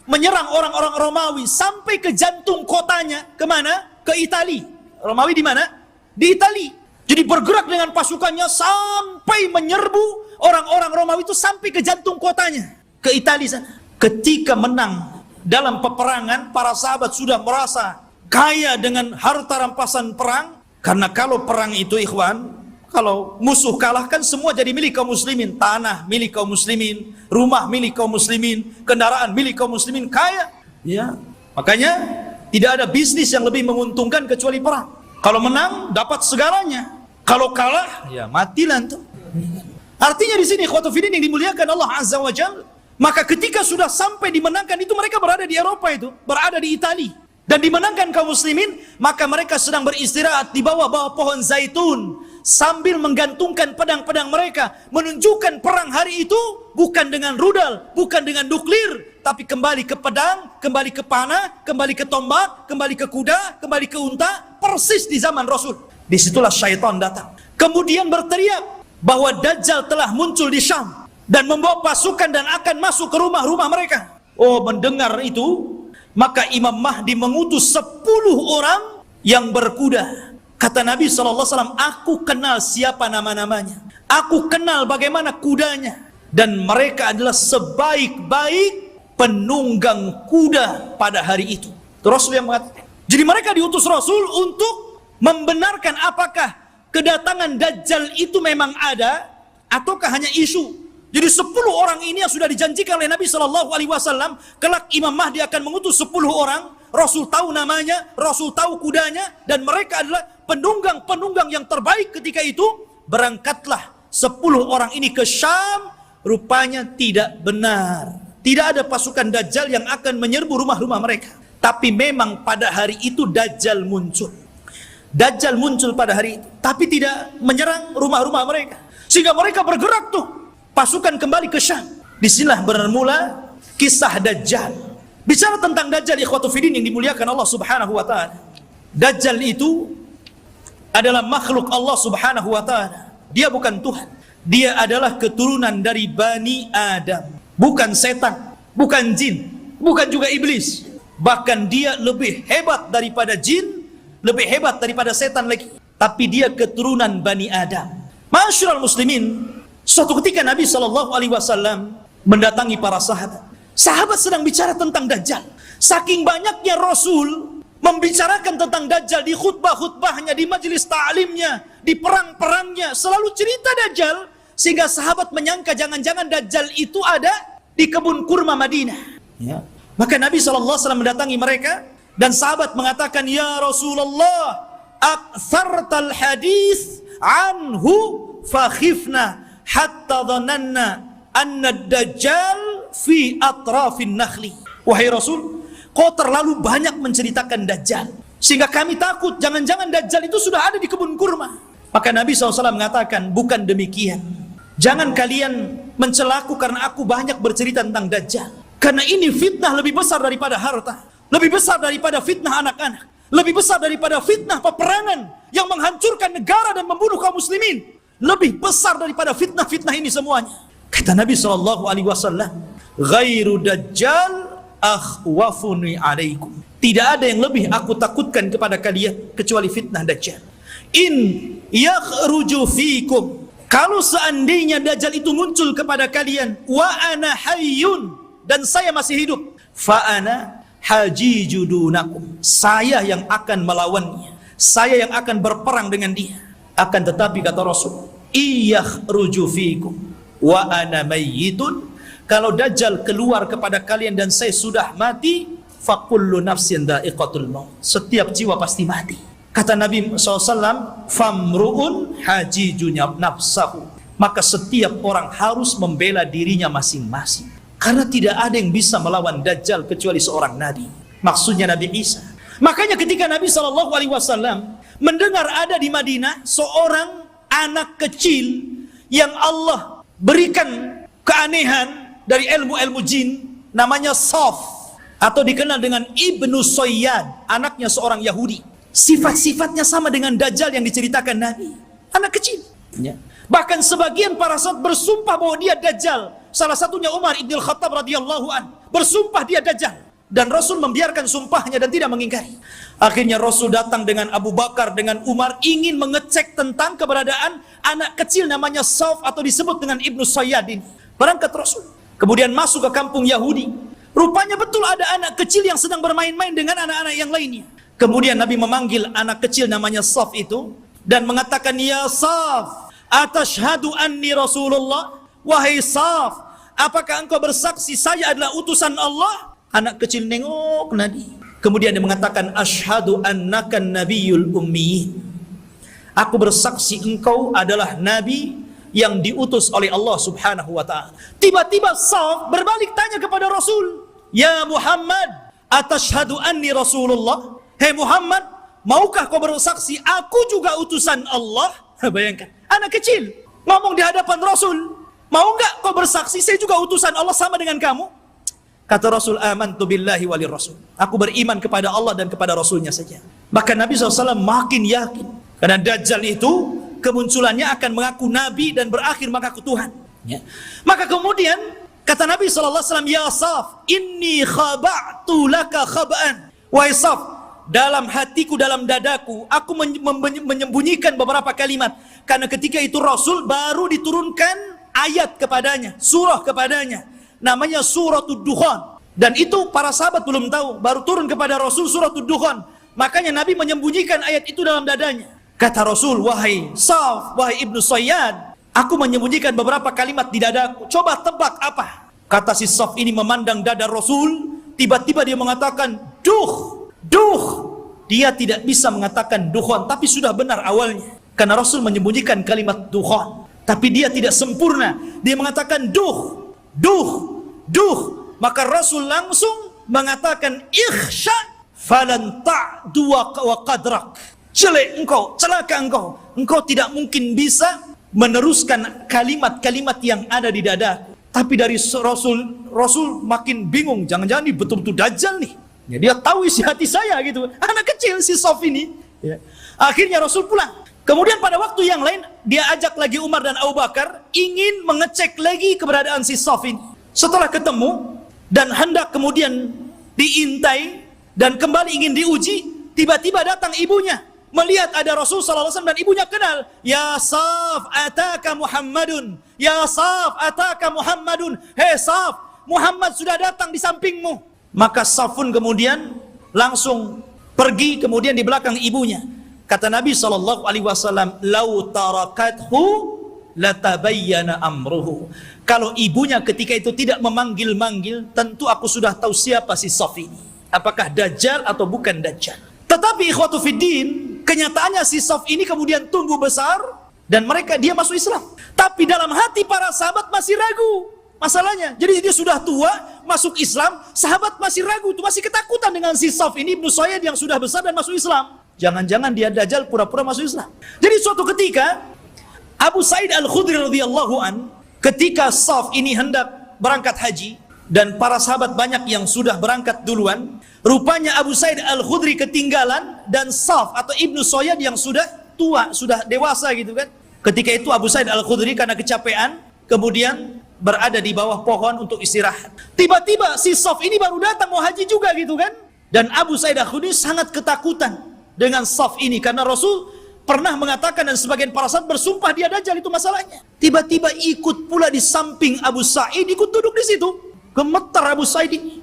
menyerang orang-orang Romawi sampai ke jantung kotanya. Kemana? Ke Italia. Romawi di mana? Di Italia. Jadi bergerak dengan pasukannya sampai menyerbu orang-orang Romawi itu sampai ke jantung kotanya, ke Italia sana. Ketika menang dalam peperangan, para sahabat sudah merasa kaya dengan harta rampasan perang. Karena kalau perang itu ikhwan, kalau musuh kalah kan semua jadi milik kaum muslimin. Tanah milik kaum muslimin, rumah milik kaum muslimin, kendaraan milik kaum muslimin, kaya. Ya, makanya tidak ada bisnis yang lebih menguntungkan kecuali perang. Kalau menang dapat segalanya. Kalau kalah ya matilah tuh. Artinya di sini ikhwatu fiddin yang dimuliakan Allah Azza wa Jalla, maka ketika sudah sampai dimenangkan itu, mereka berada di Eropa itu, berada di Italia. Dan dimenangkan kaum muslimin, maka mereka sedang beristirahat di bawah-bawah pohon zaitun sambil menggantungkan pedang-pedang mereka, menunjukkan perang hari itu bukan dengan rudal, bukan dengan nuklir, tapi kembali ke pedang, kembali ke panah, kembali ke tombak, kembali ke kuda, kembali ke unta, persis di zaman Rasul. Disitulah syaitan datang, kemudian berteriak bahwa Dajjal telah muncul di Syam dan membawa pasukan dan akan masuk ke rumah-rumah mereka. Oh, mendengar itu, maka Imam Mahdi mengutus 10 orang yang berkuda. Kata Nabi SAW, aku kenal siapa nama-namanya, aku kenal bagaimana kudanya, dan mereka adalah sebaik-baik penunggang kuda pada hari itu. Itu Rasul yang mengatakan. Jadi mereka diutus Rasul untuk membenarkan apakah kedatangan Dajjal itu memang ada ataukah hanya isu. Jadi 10 orang ini yang sudah dijanjikan oleh Nabi SAW, kelak Imam Mahdi akan mengutus 10 orang, Rasul tahu namanya, Rasul tahu kudanya, dan mereka adalah penunggang-penunggang yang terbaik ketika itu. Berangkatlah 10 orang ini ke Syam. Rupanya tidak benar, tidak ada pasukan Dajjal yang akan menyerbu rumah-rumah mereka. Tapi memang pada hari itu Dajjal muncul. Dajjal muncul pada hari itu, tapi tidak menyerang rumah-rumah mereka. Sehingga mereka bergerak tuh, pasukan kembali ke Syam. Disinilah bermula kisah Dajjal. Bicara tentang Dajjal ikhwatu fiddin yang dimuliakan Allah Subhanahu wa taala. Dajjal itu adalah makhluk Allah Subhanahu wa taala. Dia bukan Tuhan. Dia adalah keturunan dari Bani Adam. Bukan setan, bukan jin, bukan juga iblis. Bahkan dia lebih hebat daripada jin, lebih hebat daripada setan lagi. Tapi dia keturunan Bani Adam. Ma'asyiral muslimin, suatu ketika Nabi SAW mendatangi para sahabat. Sahabat sedang bicara tentang Dajjal. Saking banyaknya Rasul membicarakan tentang Dajjal di khutbah-khutbahnya, di majelis ta'limnya, di perang-perangnya, selalu cerita Dajjal, sehingga sahabat menyangka jangan-jangan Dajjal itu ada di kebun kurma Madinah. Ya. Maka Nabi SAW mendatangi mereka, dan sahabat mengatakan, ya Rasulullah, aktsartal hadis anhu fakhifna hatta dhananna anna Dajjal fi atrafin nakhli. Wahai Rasul, kau terlalu banyak menceritakan Dajjal, sehingga kami takut jangan-jangan Dajjal itu sudah ada di kebun kurma. Maka Nabi SAW mengatakan, bukan demikian. Jangan kalian mencelaku karena aku banyak bercerita tentang Dajjal. Karena ini fitnah lebih besar daripada harta, lebih besar daripada fitnah anak-anak, lebih besar daripada fitnah peperangan yang menghancurkan negara dan membunuh kaum muslimin. Lebih besar daripada fitnah-fitnah ini semuanya. Kata Nabi SAW, ghairu Dajjal akhwafuni alaikum. Tidak ada yang lebih aku takutkan kepada kalian kecuali fitnah Dajjal. In yakhruju fikum, kalau seandainya Dajjal itu muncul kepada kalian, wa ana hayyun, dan saya masih hidup, fa ana hajiju dunakum, saya yang akan melawannya, saya yang akan berperang dengan dia. Akan tetapi kata Rasul, iyakhruju fikum wa ana mayyitun, kalau Dajjal keluar kepada kalian dan saya sudah mati, fakullu nafsin dha'iqatul maut, setiap jiwa pasti mati. Kata Nabi SAW, famru'un hajijunya nafsahu, maka setiap orang harus membela dirinya masing-masing, karena tidak ada yang bisa melawan Dajjal kecuali seorang Nabi, maksudnya Nabi Isa. Makanya ketika Nabi SAW mendengar ada di Madinah seorang anak kecil yang Allah berikan keanehan dari ilmu-ilmu jin, namanya Saf, atau dikenal dengan Ibnu Sayyad, anaknya seorang Yahudi. Sifat-sifatnya sama dengan Dajjal yang diceritakan Nabi, anak kecil. Ya. Bahkan sebagian para sahabat bersumpah bahwa dia Dajjal. Salah satunya Umar ibn Khattab radhiyallahu an bersumpah dia Dajjal. Dan Rasul membiarkan sumpahnya dan tidak mengingkari. Akhirnya Rasul datang dengan Abu Bakar, dengan Umar, ingin mengecek tentang keberadaan anak kecil namanya Sauf atau disebut dengan Ibnu Sayyad ini. Berangkat Rasul. Kemudian masuk ke kampung Yahudi. Rupanya betul ada anak kecil yang sedang bermain-main dengan anak-anak yang lainnya. Kemudian Nabi memanggil anak kecil namanya Sauf itu dan mengatakan, "Ya Sauf, atashhadu anni Rasulullah?" Wahai Sauf, apakah engkau bersaksi saya adalah utusan Allah? Anak kecil nengok Nabi. Kemudian dia mengatakan, "Asyhadu annaka nabiyyul ummi." Aku bersaksi engkau adalah nabi yang diutus oleh Allah Subhanahu wa taala. Tiba-tiba Sauf berbalik tanya kepada Rasul, "Ya Muhammad, atashhadu anni Rasulullah?" Hei Muhammad, maukah kau bersaksi aku juga utusan Allah? Bayangkan, anak kecil ngomong di hadapan Rasul, "Mau enggak kau bersaksi saya juga utusan Allah sama dengan kamu?" Kata Rasul, "Amantu billahi walir rasul." Aku beriman kepada Allah dan kepada Rasulnya saja. Bahkan Nabi SAW makin yakin. Karena Dajjal itu kemunculannya akan mengaku Nabi dan berakhir mengaku Tuhan. Ya. Maka kemudian kata Nabi SAW, "Ya Sauf, inni khaba'tu laka khaba'an." Wahai Sauf, dalam hatiku, dalam dadaku, aku menyembunyikan beberapa kalimat. Karena ketika itu Rasul baru diturunkan ayat kepadanya, surah kepadanya. Namanya Suratul Dukhan. Dan itu para sahabat belum tahu. Baru turun kepada Rasul Suratul Dukhan. Makanya Nabi menyembunyikan ayat itu dalam dadanya. Kata Rasul, "Wahai Sauf, wahai Ibnu Sayyad, aku menyembunyikan beberapa kalimat di dadaku. Coba tebak apa?" Kata si Sauf ini memandang dada Rasul. Tiba-tiba dia mengatakan, "Duh, duh." Dia tidak bisa mengatakan dukhan, tapi sudah benar awalnya. Karena Rasul menyembunyikan kalimat dukhan. Tapi dia tidak sempurna. Dia mengatakan duh. Duh, duh. Maka Rasul langsung mengatakan, "Ikhsha falan ta'du wa qadrak." Jelek engkau, celaka engkau. Engkau tidak mungkin bisa meneruskan kalimat-kalimat yang ada di dadaku. Tapi dari Rasul makin bingung. Jangan-jangan ini betul-betul Dajjal nih. Ya, dia tahu isi hati saya gitu. Anak kecil si Sauf ini. Ya. Akhirnya Rasul pulang. Kemudian pada waktu yang lain, dia ajak lagi Umar dan Abu Bakar, ingin mengecek lagi keberadaan si Sauf ini. Setelah ketemu, dan hendak kemudian diintai, dan kembali ingin diuji, tiba-tiba datang ibunya. Melihat ada Rasul SAW dan ibunya kenal. "Ya Sauf, ataka Muhammadun. Ya Sauf, ataka Muhammadun." Hei Sauf, Muhammad sudah datang di sampingmu. Maka Sauf pun kemudian langsung pergi, kemudian di belakang ibunya. Kata Nabi SAW, "Lau tarakathu latabayyana amruhu." Kalau ibunya ketika itu tidak memanggil-manggil, tentu aku sudah tahu siapa si Sauf ini. Apakah Dajjal atau bukan Dajjal. Tetapi ikhwatu fiddin, kenyataannya si Sauf ini kemudian tumbuh besar dan dia masuk Islam. Tapi dalam hati para sahabat masih ragu. Masalahnya, jadi dia sudah tua, masuk Islam, sahabat masih ragu, masih ketakutan dengan si Sauf ini, Ibnu Sayyad yang sudah besar dan masuk Islam. Jangan-jangan dia Dajjal pura-pura masuk Islam. Jadi suatu ketika Abu Sa'id Al-Khudri radhiyallahu an, ketika Sauf ini hendak berangkat haji dan para sahabat banyak yang sudah berangkat duluan, rupanya Abu Sa'id Al-Khudri ketinggalan dan Sauf atau Ibnu Sayyad yang sudah tua, sudah dewasa gitu kan. Ketika itu Abu Sa'id Al-Khudri karena kecapean kemudian berada di bawah pohon untuk istirahat. Tiba-tiba si Sauf ini baru datang mau haji juga gitu kan. Dan Abu Sa'id Al-Khudri sangat ketakutan dengan Sauf ini karena Rasul pernah mengatakan dan sebagian para sahabat bersumpah dia Dajjal, itu masalahnya. Tiba-tiba ikut pula di samping Abu Sa'id, ikut duduk di situ. Gemetar Abu Sa'id ini.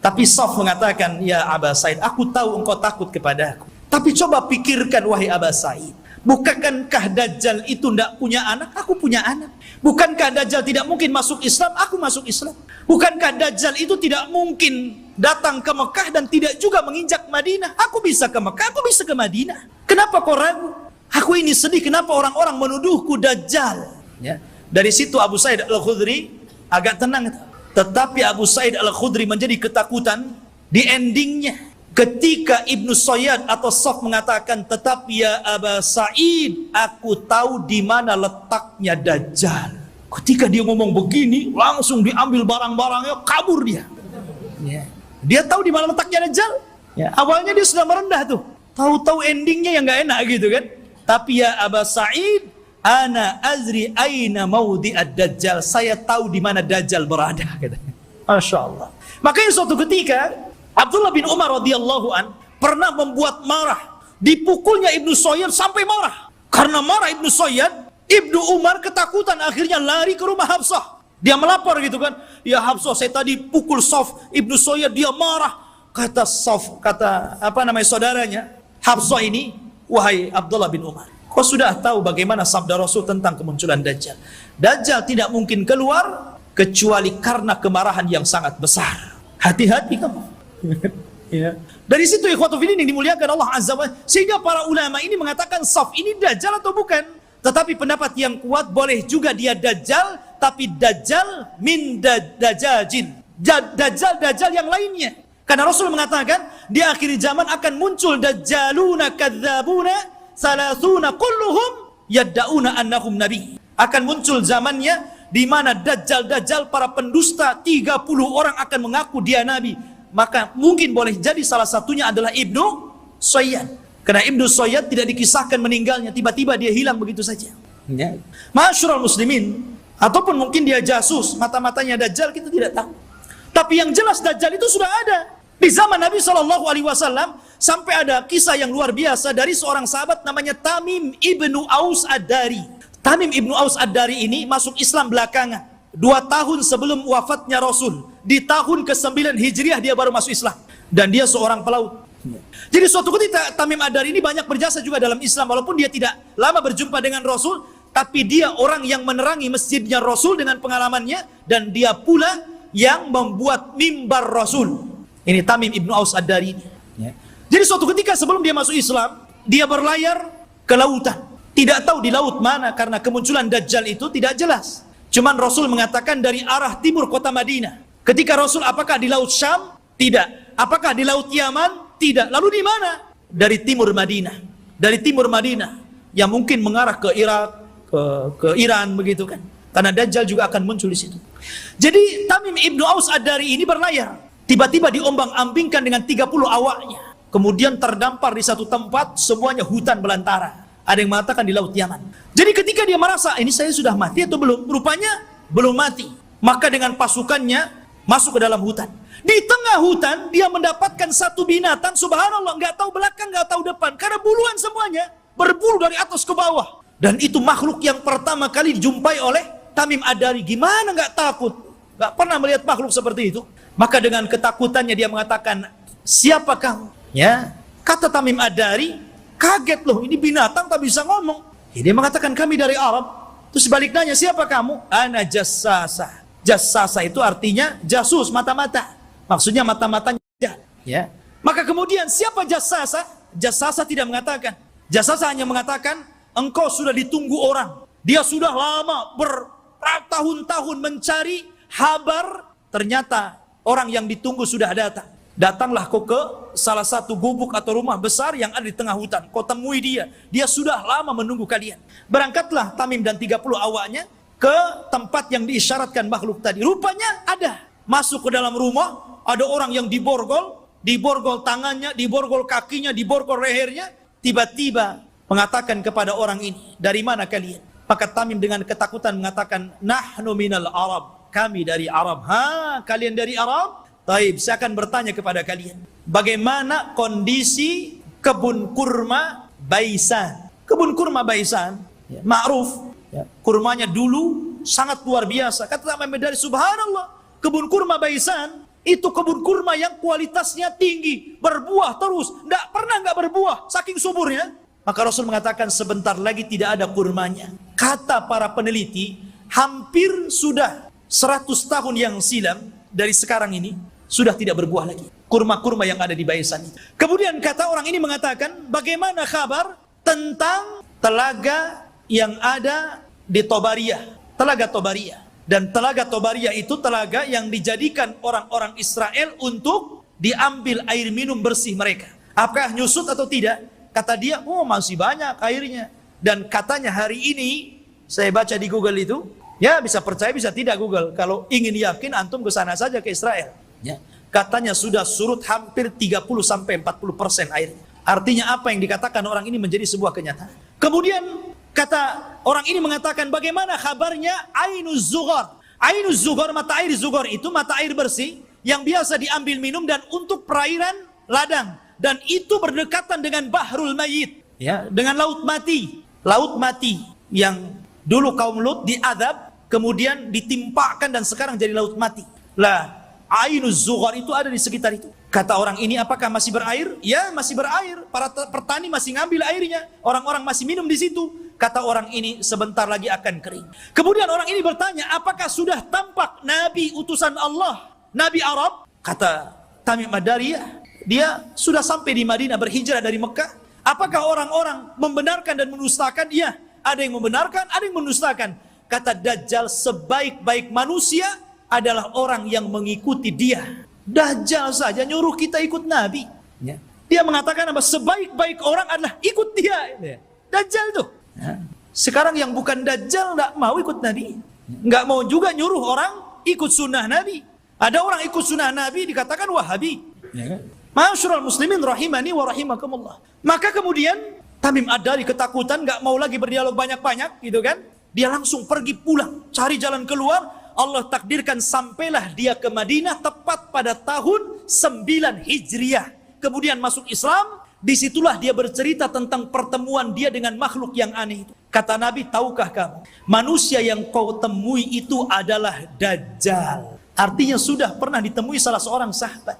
Tapi Sauf mengatakan, "Ya Abu Sa'id, aku tahu engkau takut kepadaku. Tapi coba pikirkan wahai Abu Sa'id. Bukankah Dajjal itu tidak punya anak? Aku punya anak. Bukankah Dajjal tidak mungkin masuk Islam? Aku masuk Islam. Bukankah Dajjal itu tidak mungkin datang ke Mekah dan tidak juga menginjak Madinah? Aku bisa ke Mekah, aku bisa ke Madinah. Kenapa kau ragu? Aku ini sedih, kenapa orang-orang menuduhku Dajjal?" Ya. Dari situ Abu Sa'id Al-Khudri agak tenang. Tetapi Abu Sa'id Al-Khudri menjadi ketakutan di endingnya. Ketika Ibnu Sayyad atau Sauf mengatakan, "Tetapi ya Aba Sa'id, aku tahu di mana letaknya Dajjal." Ketika dia ngomong begini, langsung diambil barang-barangnya, kabur dia. Dia tahu di mana letaknya Dajjal. Awalnya dia sudah merendah tuh. Tahu-tahu endingnya yang nggak enak gitu kan. Tapi ya Aba Sa'id, ana azri aina maudi ad-Dajjal. Saya tahu di mana Dajjal berada. Masya Allah. Makanya suatu ketika Abdullah bin Umar radhiyallahu an pernah membuat marah, dipukulnya Ibnu Sayyad sampai marah. Karena marah Ibnu Sayyad, Ibnu Umar ketakutan, akhirnya lari ke rumah Hafsah. Dia melapor gitu kan, ya Hafsah, saya tadi pukul Saf Ibnu Sayyad, dia marah. Kata Saf, kata saudaranya Hafsah ini, wahai Abdullah bin Umar, kau sudah tahu bagaimana sabda Rasul tentang kemunculan Dajjal. Dajjal tidak mungkin keluar kecuali karena kemarahan yang sangat besar. Hati-hati kamu. Ya. Dari situ ikhwatu fillah yang dimuliakan Allah Azza wa Jalla, sehingga para ulama ini mengatakan Saf ini Dajjal atau bukan. Tetapi pendapat yang kuat, boleh juga dia Dajjal, tapi Dajjal min Dajjajin, Dajjal yang lainnya. Karena Rasul mengatakan di akhir zaman akan muncul Dajjaluna kadzabuna salasuna kulluhum yadda'una annahum nabi. Akan muncul zamannya di mana Dajjal para pendusta 30 orang akan mengaku dia nabi. Maka mungkin boleh jadi salah satunya adalah Ibnu Sayyad. Karena Ibnu Sayyad tidak dikisahkan meninggalnya, tiba-tiba dia hilang begitu saja. Ya. Ma'asyiral muslimin, ataupun mungkin dia jasus, mata-matanya Dajjal kita tidak tahu. Tapi yang jelas Dajjal itu sudah ada. Di zaman Nabi SAW sampai ada kisah yang luar biasa dari seorang sahabat namanya Tamim ibnu Aus Ad-Dari. Tamim ibnu Aus Ad-Dari ini masuk Islam belakangan, 2 tahun sebelum wafatnya Rasul. Di tahun ke-9 Hijriah dia baru masuk Islam. Dan dia seorang pelaut. Jadi suatu ketika Tamim Ad-Dari ini banyak berjasa juga dalam Islam. Walaupun dia tidak lama berjumpa dengan Rasul, tapi dia orang yang menerangi masjidnya Rasul dengan pengalamannya. Dan dia pula yang membuat mimbar Rasul. Ini Tamim ibnu Aus Ad-Dari ini. Jadi suatu ketika sebelum dia masuk Islam, dia berlayar ke lautan. Tidak tahu di laut mana, karena kemunculan Dajjal itu tidak jelas. Cuman Rasul mengatakan dari arah timur kota Madinah. Ketika Rasul, apakah di laut Syam? Tidak. Apakah di laut Yaman? Tidak. Lalu di mana? Dari timur Madinah. Dari timur Madinah yang mungkin mengarah ke Irak, ke Iran begitu kan. Karena Dajjal juga akan muncul di situ. Jadi Tamim ibnu Aus Ad-Dari ini berlayar. Tiba-tiba diombang-ambingkan dengan 30 awaknya. Kemudian terdampar di satu tempat, semuanya hutan belantara. Ada yang mengatakan di laut Yaman. Jadi ketika dia merasa, ini saya sudah mati atau belum? Rupanya belum mati. Maka dengan pasukannya masuk ke dalam hutan. Di tengah hutan dia mendapatkan satu binatang, subhanallah, nggak tahu belakang, nggak tahu depan, karena buluan semuanya, berbulu dari atas ke bawah. Dan itu makhluk yang pertama kali dijumpai oleh Tamim Ad-Dari. Gimana nggak takut? Nggak pernah melihat makhluk seperti itu. Maka dengan ketakutannya dia mengatakan, siapa kamu? Ya, kata Tamim Ad-Dari, kaget loh, ini binatang tak bisa ngomong. Dia mengatakan kami dari Arab. Terus sebaliknya, siapa kamu? Ana jassasa. Jassasa itu artinya jasus, mata-mata. Maksudnya mata-matanya. Ya. Maka kemudian siapa jassasa? Jassasa tidak mengatakan. Jassasa hanya mengatakan, engkau sudah ditunggu orang. Dia sudah lama bertahun-tahun mencari kabar. Ternyata orang yang ditunggu sudah datang. Datanglah kau ke salah satu gubuk atau rumah besar yang ada di tengah hutan. Kau temui dia. Dia sudah lama menunggu kalian. Berangkatlah Tamim dan 30 awaknya ke tempat yang diisyaratkan makhluk tadi. Rupanya ada. Masuk ke dalam rumah, ada orang yang diborgol tangannya, diborgol kakinya, diborgol lehernya. Tiba-tiba mengatakan kepada orang ini, dari mana kalian? Maka Tamim dengan ketakutan mengatakan, nahnu minal Arab. Kami dari Arab. Ha, kalian dari Arab? Taib, saya akan bertanya kepada kalian. Bagaimana kondisi kebun kurma Baisan? Kebun kurma Baisan, ya, ma'ruf. Ya, kurmanya dulu sangat luar biasa. Kata Tamim Ad-Dari, subhanallah. Kebun kurma Baisan, itu kebun kurma yang kualitasnya tinggi. Berbuah terus. Nggak berbuah, saking suburnya. Maka Rasul mengatakan sebentar lagi tidak ada kurmanya. Kata para peneliti, hampir sudah 100 tahun yang silam dari sekarang ini, sudah tidak berbuah lagi kurma-kurma yang ada di Baisan itu. Kemudian kata orang ini mengatakan, bagaimana kabar tentang telaga yang ada di Tobariyah, telaga Tobariyah. Dan telaga Tobariyah itu telaga yang dijadikan orang-orang Israel untuk diambil air minum bersih mereka. Apakah nyusut atau tidak? Kata dia, oh masih banyak airnya. Dan katanya hari ini, saya baca di Google itu, ya bisa percaya bisa tidak Google. Kalau ingin yakin antum ke sana saja ke Israel. Ya. Katanya sudah surut hampir 30-40% airnya. Artinya apa yang dikatakan orang ini menjadi sebuah kenyataan. Kemudian kata orang ini mengatakan, bagaimana kabarnya Ainuz Zughar? Ainuz Zughar, mata air Zughar itu mata air bersih yang biasa diambil minum dan untuk perairan ladang, dan itu berdekatan dengan Bahrul Mayyit, ya, dengan laut mati. Laut mati yang dulu kaum Lut diadab, kemudian ditimpakan dan sekarang jadi laut mati. Lah, Ainuz Zughar itu ada di sekitar itu. Kata orang ini, apakah masih berair? Ya, masih berair. Para petani masih ngambil airnya. Orang-orang masih minum di situ. Kata orang ini, sebentar lagi akan kering. Kemudian orang ini bertanya, apakah sudah tampak Nabi utusan Allah, Nabi Arab? Kata Tamim Ad-Dari, ya, dia sudah sampai di Madinah, berhijrah dari Mekah. Apakah orang-orang membenarkan dan mendustakan? Ya, ada yang membenarkan, ada yang mendustakan. Kata Dajjal, sebaik-baik manusia adalah orang yang mengikuti dia. Dajjal saja nyuruh kita ikut Nabi. Ya. Dia mengatakan apa? Sebaik-baik orang adalah ikut dia. Ya. Dajjal tuh. Ya. Sekarang yang bukan Dajjal nggak mau ikut Nabi. Nggak mau juga nyuruh orang ikut sunnah Nabi. Ada orang ikut sunnah Nabi dikatakan Wahabi. Ya. Ma'asyiral muslimin rahimani wa rahimakumullah. Maka kemudian Tamim Ad-Dari ketakutan, nggak mau lagi berdialog banyak-banyak, gitu kan? Dia langsung pergi pulang, cari jalan keluar. Allah takdirkan sampailah dia ke Madinah tepat pada tahun 9 Hijriah. Kemudian masuk Islam, disitulah dia bercerita tentang pertemuan dia dengan makhluk yang aneh itu. Kata Nabi, tahukah kamu, manusia yang kau temui itu adalah Dajjal. Artinya sudah pernah ditemui salah seorang sahabat.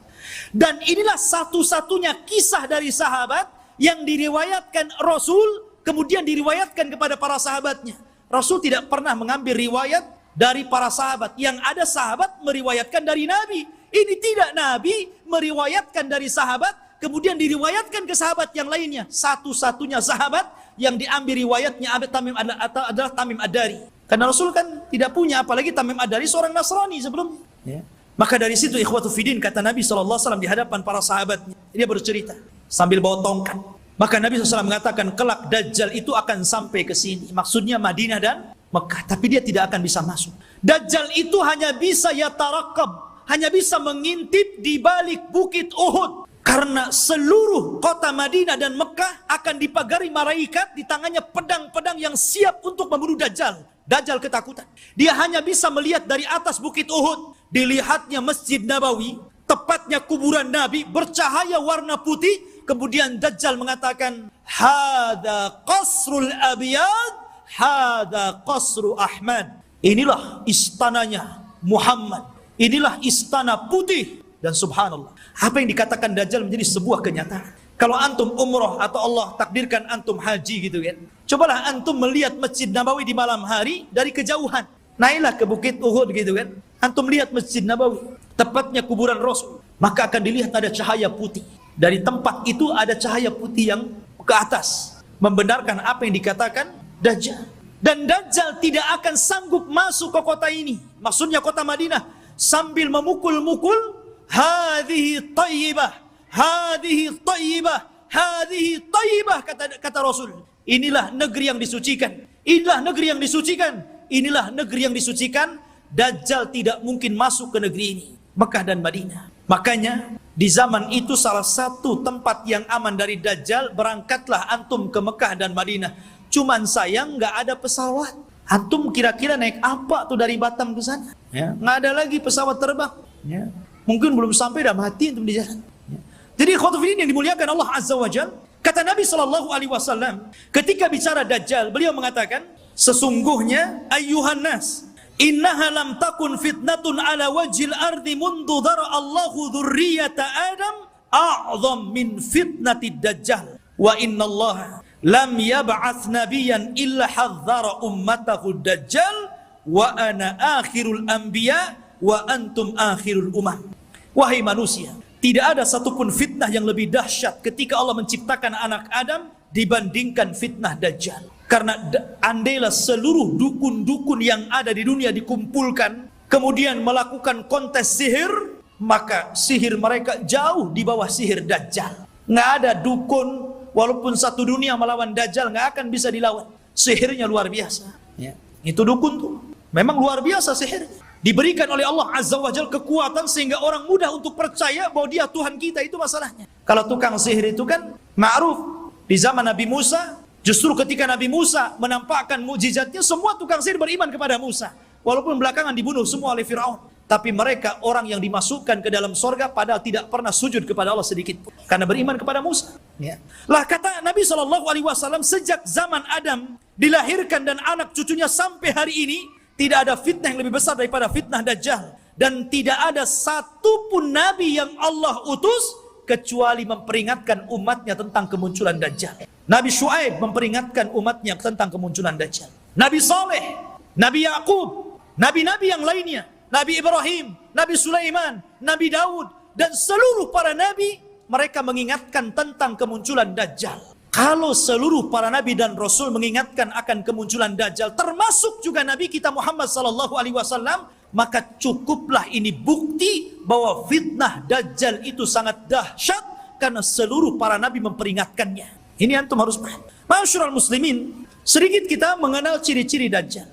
Dan inilah satu-satunya kisah dari sahabat yang diriwayatkan Rasul, kemudian diriwayatkan kepada para sahabatnya. Rasul tidak pernah mengambil riwayat dari para sahabat. Yang ada sahabat meriwayatkan dari Nabi. Ini tidak, Nabi meriwayatkan dari sahabat, kemudian diriwayatkan ke sahabat yang lainnya. Satu-satunya sahabat yang diambil riwayatnya adalah Tamim Ad-Dari. Karena Rasul kan tidak punya, apalagi Tamim Ad-Dari seorang Nasrani sebelumnya. Ya. Maka dari situ ikhwatu fiddin, kata Nabi SAW di hadapan para sahabatnya, dia bercerita sambil bawa tongkat. Maka Nabi SAW mengatakan, kelak Dajjal itu akan sampai ke sini. Maksudnya Madinah dan Mekah, tapi dia tidak akan bisa masuk. Dajjal itu hanya bisa yatarakab, hanya bisa mengintip di balik bukit Uhud. Karena seluruh kota Madinah dan Mekah akan dipagari malaikat, di tangannya pedang-pedang yang siap untuk membunuh Dajjal. Dajjal ketakutan. Dia hanya bisa melihat dari atas bukit Uhud. Dilihatnya Masjid Nabawi, tepatnya kuburan Nabi, bercahaya warna putih. Kemudian Dajjal mengatakan, Hada qasrul abiyad, Hada qasru Ahmad. Inilah istananya Muhammad. Inilah istana putih. Dan subhanallah, apa yang dikatakan Dajjal menjadi sebuah kenyataan. Kalau antum umroh atau Allah takdirkan antum haji gitu kan, cobalah antum melihat Masjid Nabawi di malam hari dari kejauhan. Naiklah ke bukit Uhud gitu kan, antum lihat Masjid Nabawi, tepatnya kuburan Rasul. Maka akan dilihat ada cahaya putih. Dari tempat itu ada cahaya putih yang ke atas, membenarkan apa yang dikatakan Dajjal. Dan Dajjal tidak akan sanggup masuk ke kota ini, maksudnya kota Madinah, sambil memukul-mukul, hadhihi tayyibah, hadhihi tayyibah, hadhihi tayyibah, kata Rasul. Inilah negeri yang disucikan, inilah negeri yang disucikan, inilah negeri yang disucikan. Dajjal tidak mungkin masuk ke negeri ini, Mekah dan Madinah. Makanya di zaman itu salah satu tempat yang aman dari Dajjal, berangkatlah antum ke Mekah dan Madinah. Cuman sayang nggak ada pesawat. Antum kira-kira naik apa tuh dari Batam ke sana? Ya, nggak ada lagi pesawat terbang. Ya. Mungkin belum sampai, dah mati antum di jalan. Ya. Jadi khotufin yang dimuliakan Allah Azza wa Jalla, kata Nabi SAW ketika bicara Dajjal, beliau mengatakan, sesungguhnya ayyuhan nas, innaha lam takun fitnatun ala wajhil ardi mundu dhara Allahu dzurriyyata Adam a'zam min fitnatid Dajjal wa innallaha lam yab'ats nabiyyan illa hadzara ummatahu Dajjal wa ana akhirul anbiya wa antum akhirul umam. Wahai manusia, tidak ada satupun fitnah yang lebih dahsyat ketika Allah menciptakan anak Adam dibandingkan fitnah Dajjal. Karena andailah seluruh dukun-dukun yang ada di dunia dikumpulkan, kemudian melakukan kontes sihir, maka sihir mereka jauh di bawah sihir Dajjal. Nggak ada dukun, walaupun satu dunia melawan Dajjal, nggak akan bisa dilawan. Sihirnya luar biasa. Ya. Itu dukun tuh, memang luar biasa sihirnya. Diberikan oleh Allah Azza wa Jalla kekuatan sehingga orang mudah untuk percaya bahwa dia Tuhan kita, itu masalahnya. Kalau tukang sihir itu kan ma'ruf di zaman Nabi Musa, justru ketika Nabi Musa menampakkan mukjizatnya, semua tukang sihir beriman kepada Musa. walaupun belakangan dibunuh semua oleh Fir'aun. Tapi mereka orang yang dimasukkan ke dalam sorga padahal tidak pernah sujud kepada Allah sedikit pun. Karena beriman kepada Musa. Ya. Lah kata Nabi SAW, sejak zaman Adam dilahirkan dan anak cucunya sampai hari ini, tidak ada fitnah yang lebih besar daripada fitnah Dajjal. Dan tidak ada satupun Nabi yang Allah utus kecuali memperingatkan umatnya tentang kemunculan Dajjal. Nabi Syuaib memperingatkan umatnya tentang kemunculan Dajjal. Nabi Saleh, Nabi Yakub, Nabi-Nabi yang lainnya, Nabi Ibrahim, Nabi Sulaiman, Nabi Daud, dan seluruh para Nabi, mereka mengingatkan tentang kemunculan Dajjal. Kalau seluruh para Nabi dan Rasul mengingatkan akan kemunculan Dajjal, termasuk juga Nabi kita Muhammad SAW, maka cukuplah ini bukti bahwa fitnah Dajjal itu sangat dahsyat, karena seluruh para Nabi memperingatkannya. Ini antum harus paham. Ma'asyiral muslimin, sedikit kita mengenal ciri-ciri Dajjal.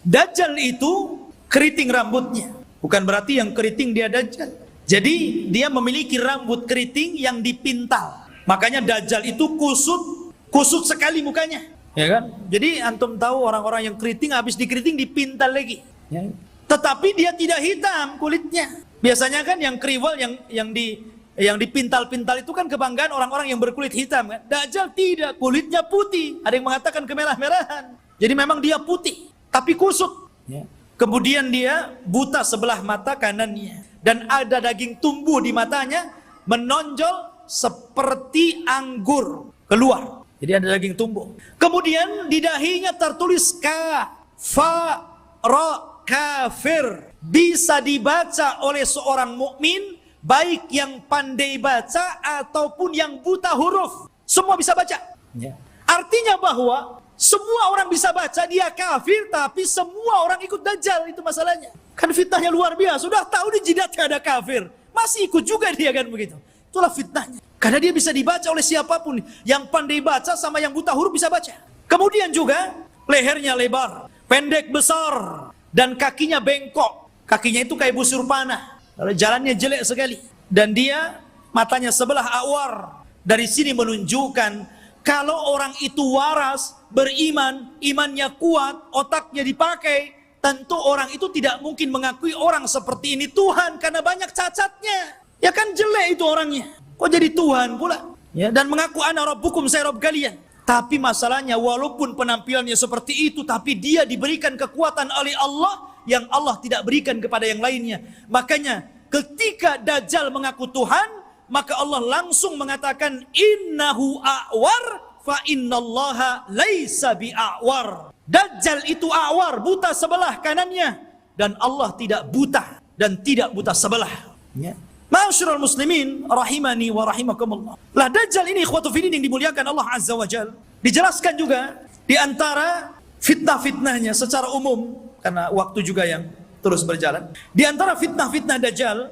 Dajjal itu keriting rambutnya. Bukan berarti yang keriting dia Dajjal. Jadi dia memiliki rambut keriting yang dipintal. Makanya Dajjal itu kusut sekali mukanya. Ya kan? Jadi antum tahu orang-orang yang keriting habis dikeriting dipintal lagi. Ya. Tetapi dia tidak hitam kulitnya. Biasanya kan yang kriwal yang dipintal-pintal itu kan kebanggaan orang-orang yang berkulit hitam kan. Dajjal tidak, kulitnya putih. Ada yang mengatakan kemerah-merahan. Jadi memang dia putih, tapi kusut. Ya. Kemudian dia buta sebelah mata kanannya. Dan ada daging tumbuh di matanya, menonjol seperti anggur keluar. Jadi ada daging tumbuh. Kemudian di dahinya tertulis kafir. Bisa dibaca oleh seorang mukmin, baik yang pandai baca ataupun yang buta huruf. Semua bisa baca. Ya. Artinya bahwa semua orang bisa baca, dia kafir, tapi semua orang ikut Dajjal, itu masalahnya. Kan fitnahnya luar biasa, sudah tahu di jidatnya ada kafir, masih ikut juga dia kan begitu. Itulah fitnahnya. Karena dia bisa dibaca oleh siapapun, yang pandai baca sama yang buta huruf bisa baca. Kemudian juga, lehernya lebar, pendek besar, dan kakinya bengkok. Kakinya itu kayak busur panah, jalannya jelek sekali. Dan dia, matanya sebelah awar. Dari sini menunjukkan, kalau orang itu waras, beriman, imannya kuat, otaknya dipakai, tentu orang itu tidak mungkin mengakui orang seperti ini Tuhan, karena banyak cacatnya. Ya kan jelek itu orangnya. Kok jadi Tuhan pula? Ya, dan mengaku ana rabbukum, saya Rabb kalian. Tapi masalahnya walaupun penampilannya seperti itu, tapi dia diberikan kekuatan oleh Allah yang Allah tidak berikan kepada yang lainnya. Makanya ketika Dajjal mengaku Tuhan, maka Allah langsung mengatakan innahu a'war fa innallaha laisa bi'a'war. Dajjal itu a'war, buta sebelah kanannya, dan Allah tidak buta dan tidak buta sebelah. Ya. Ma'asyiral muslimin rahimani wa rahimakumullah. Lah Dajjal ini ikhwatu fillah yang dimuliakan Allah Azza wa Jalla. Dijelaskan juga di antara fitnah-fitnahnya secara umum, karena waktu juga yang terus berjalan. Di antara fitnah-fitnah Dajjal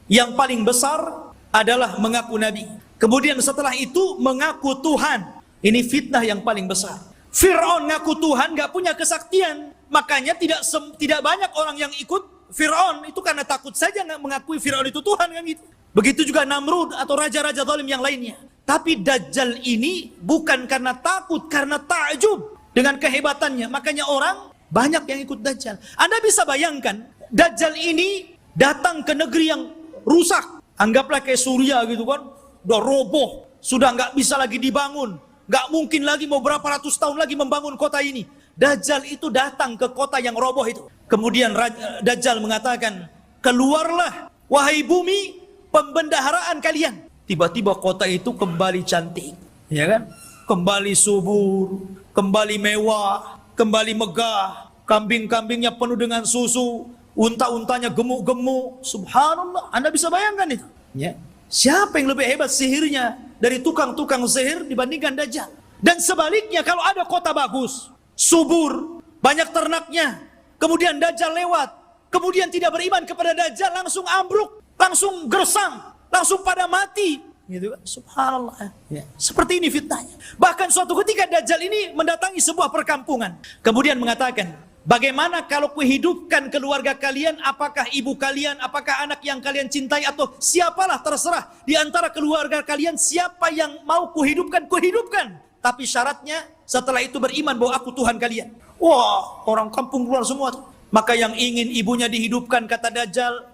yang paling besar adalah mengaku nabi. Kemudian setelah itu mengaku Tuhan. Ini fitnah yang paling besar. Fir'aun ngaku Tuhan, gak punya kesaktian. Makanya tidak banyak orang yang ikut Fir'aun. Itu karena takut saja gak mengakui Fir'aun itu Tuhan kan gitu. Begitu juga Namrud atau raja-raja zalim yang lainnya. Tapi Dajjal ini bukan karena takut, karena takjub dengan kehebatannya. Makanya orang banyak yang ikut Dajjal. Anda bisa bayangkan, Dajjal ini datang ke negeri yang rusak. Anggaplah kayak Suriah gitu kan, udah roboh, sudah nggak bisa lagi dibangun, nggak mungkin lagi mau berapa ratus tahun lagi membangun kota ini. Dajjal itu datang ke kota yang roboh itu. Kemudian Dajjal mengatakan, keluarlah wahai bumi pembendaharaan kalian. Tiba-tiba kota itu kembali cantik, ya kan? Kembali subur, kembali mewah, kembali megah, kambing-kambingnya penuh dengan susu. Unta-untanya gemuk-gemuk. Subhanallah. Anda bisa bayangkan itu. Ya. Siapa yang lebih hebat sihirnya dari tukang-tukang sihir dibandingkan Dajjal? Dan sebaliknya, kalau ada kota bagus, subur, banyak ternaknya, kemudian Dajjal lewat, kemudian tidak beriman kepada Dajjal, langsung ambruk, langsung gersang, langsung pada mati. Gitu kan? Subhanallah. Ya. Seperti ini fitnahnya. Bahkan suatu ketika Dajjal ini mendatangi sebuah perkampungan. Kemudian mengatakan, bagaimana kalau kuhidupkan keluarga kalian, apakah ibu kalian, apakah anak yang kalian cintai, atau siapalah terserah. Di antara keluarga kalian, siapa yang mau kuhidupkan, kuhidupkan. tapi syaratnya setelah itu beriman bahwa aku Tuhan kalian. Wah, orang kampung keluar semua tuh. Maka yang ingin ibunya dihidupkan, kata Dajjal,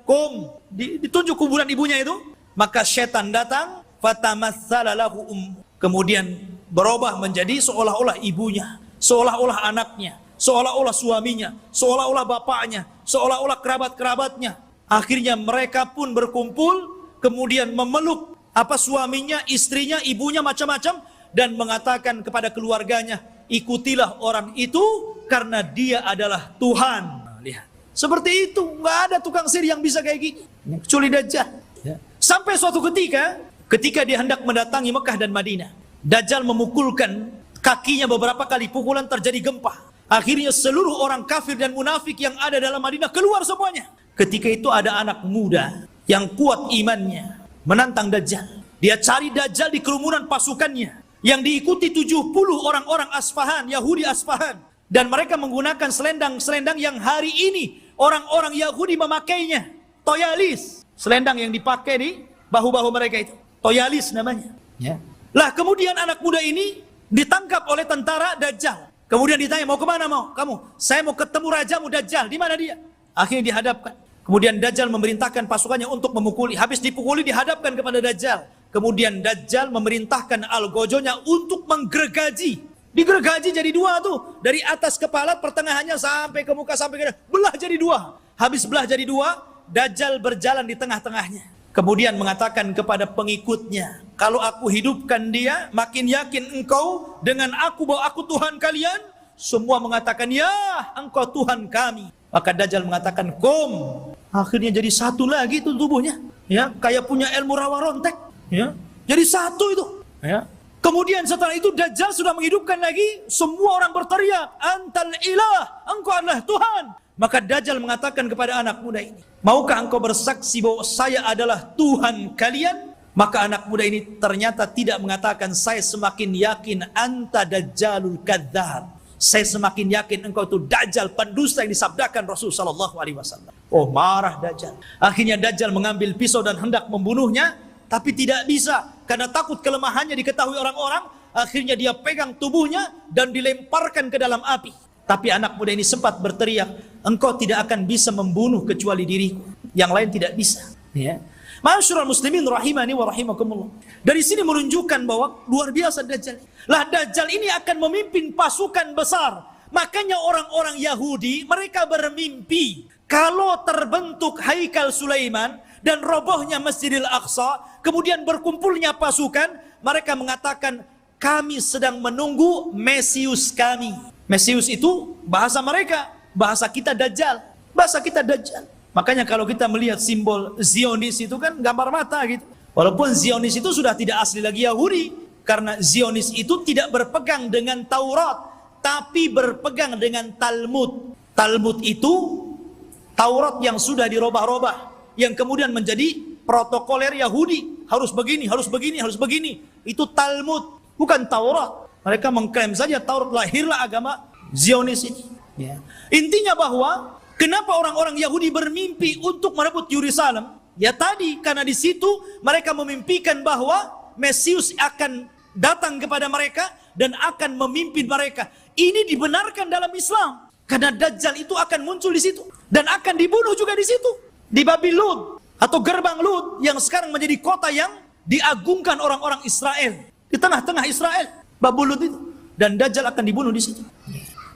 ditunjuk kuburan ibunya itu. Maka setan datang, fatamatsala lahu kemudian berubah menjadi seolah-olah ibunya, seolah-olah anaknya, seolah-olah suaminya, seolah-olah bapaknya, seolah-olah kerabat-kerabatnya. Akhirnya mereka pun berkumpul, kemudian memeluk suaminya, istrinya, ibunya, macam-macam, dan mengatakan kepada keluarganya, ikutilah orang itu karena dia adalah Tuhan. Nah, lihat. Seperti itu, nggak ada tukang sihir yang bisa kayak gini, kecuali Dajjal. Sampai suatu ketika dia hendak mendatangi Mekah dan Madinah, Dajjal memukulkan kakinya beberapa kali, pukulan terjadi gempa. Akhirnya seluruh orang kafir dan munafik yang ada dalam Madinah keluar semuanya. Ketika itu ada anak muda yang kuat imannya, menantang Dajjal. Dia cari Dajjal di kerumunan pasukannya, yang diikuti 70 orang-orang Asfahan, Yahudi Asfahan. Dan mereka menggunakan selendang-selendang yang hari ini orang-orang Yahudi memakainya. Toyalis, selendang yang dipakai di bahu-bahu mereka itu. Toyalis namanya. Lah kemudian anak muda ini ditangkap oleh tentara Dajjal. Kemudian ditanya, mau kemana mau? Kamu, saya mau ketemu rajamu Dajjal, di mana dia? Akhirnya dihadapkan. Kemudian Dajjal memerintahkan pasukannya untuk memukuli. Habis dipukuli dihadapkan kepada Dajjal. Kemudian Dajjal memerintahkan algojonya untuk menggergaji. Digergaji jadi dua tuh. Dari atas kepala pertengahannya sampai ke muka sampai ke belah jadi dua. Habis belah jadi dua, Dajjal berjalan di tengah-tengahnya. Kemudian mengatakan kepada pengikutnya, kalau aku hidupkan dia, makin yakin engkau dengan aku bahwa aku Tuhan kalian. Semua mengatakan, ya engkau Tuhan kami. Maka Dajjal mengatakan, akhirnya jadi satu lagi itu tubuhnya, ya, kayak punya ilmu rawa rontek, ya, jadi satu itu, ya. Kemudian setelah itu Dajjal sudah menghidupkan lagi, semua orang berteriak, antal ilah, engkau adalah Tuhan. Maka Dajjal mengatakan kepada anak muda ini, maukah engkau bersaksi bahwa saya adalah Tuhan kalian? Maka anak muda ini ternyata tidak mengatakan, saya semakin yakin anta Dajjalul kadzdzab. Saya semakin yakin engkau itu Dajjal, pendusta yang disabdakan Rasul sallallahu alaihi wasallam. Oh, marah Dajjal. Akhirnya Dajjal mengambil pisau dan hendak membunuhnya, tapi tidak bisa karena takut kelemahannya diketahui orang-orang. Akhirnya dia pegang tubuhnya dan dilemparkan ke dalam api. Tapi anak muda ini sempat berteriak, engkau tidak akan bisa membunuh kecuali diriku, yang lain tidak bisa. Ya. Ma'asyiral muslimin rahimani wa rahimakumullah. Dari sini menunjukkan bahwa luar biasa Dajjal. Lah Dajjal ini akan memimpin pasukan besar. Makanya orang-orang Yahudi mereka bermimpi kalau terbentuk Haikal Sulaiman dan robohnya Masjidil Aqsa, kemudian berkumpulnya pasukan, mereka mengatakan kami sedang menunggu Mesius kami. Mesius itu bahasa mereka, bahasa kita Dajjal, bahasa kita Dajjal. Makanya kalau kita melihat simbol Zionis itu kan gambar mata gitu. Walaupun Zionis itu sudah tidak asli lagi Yahudi, karena Zionis itu tidak berpegang dengan Taurat, tapi berpegang dengan Talmud. Talmud itu Taurat yang sudah dirobah-robah, yang kemudian menjadi protokoler Yahudi. Harus begini, harus begini, harus begini. Itu Talmud, bukan Taurat. Mereka mengklaim saja Taurat, lahirlah agama Zionis ini. Ya. Intinya bahwa kenapa orang-orang Yahudi bermimpi untuk merebut Yerusalem? Ya tadi, karena di situ mereka memimpikan bahwa Mesius akan datang kepada mereka dan akan memimpin mereka. Ini dibenarkan dalam Islam. Karena Dajjal itu akan muncul di situ dan akan dibunuh juga di situ. Di Babil Lud atau gerbang Lud yang sekarang menjadi kota yang diagungkan orang-orang Israel. Di tengah-tengah Israel, Babil Lud itu. Dan Dajjal akan dibunuh di situ.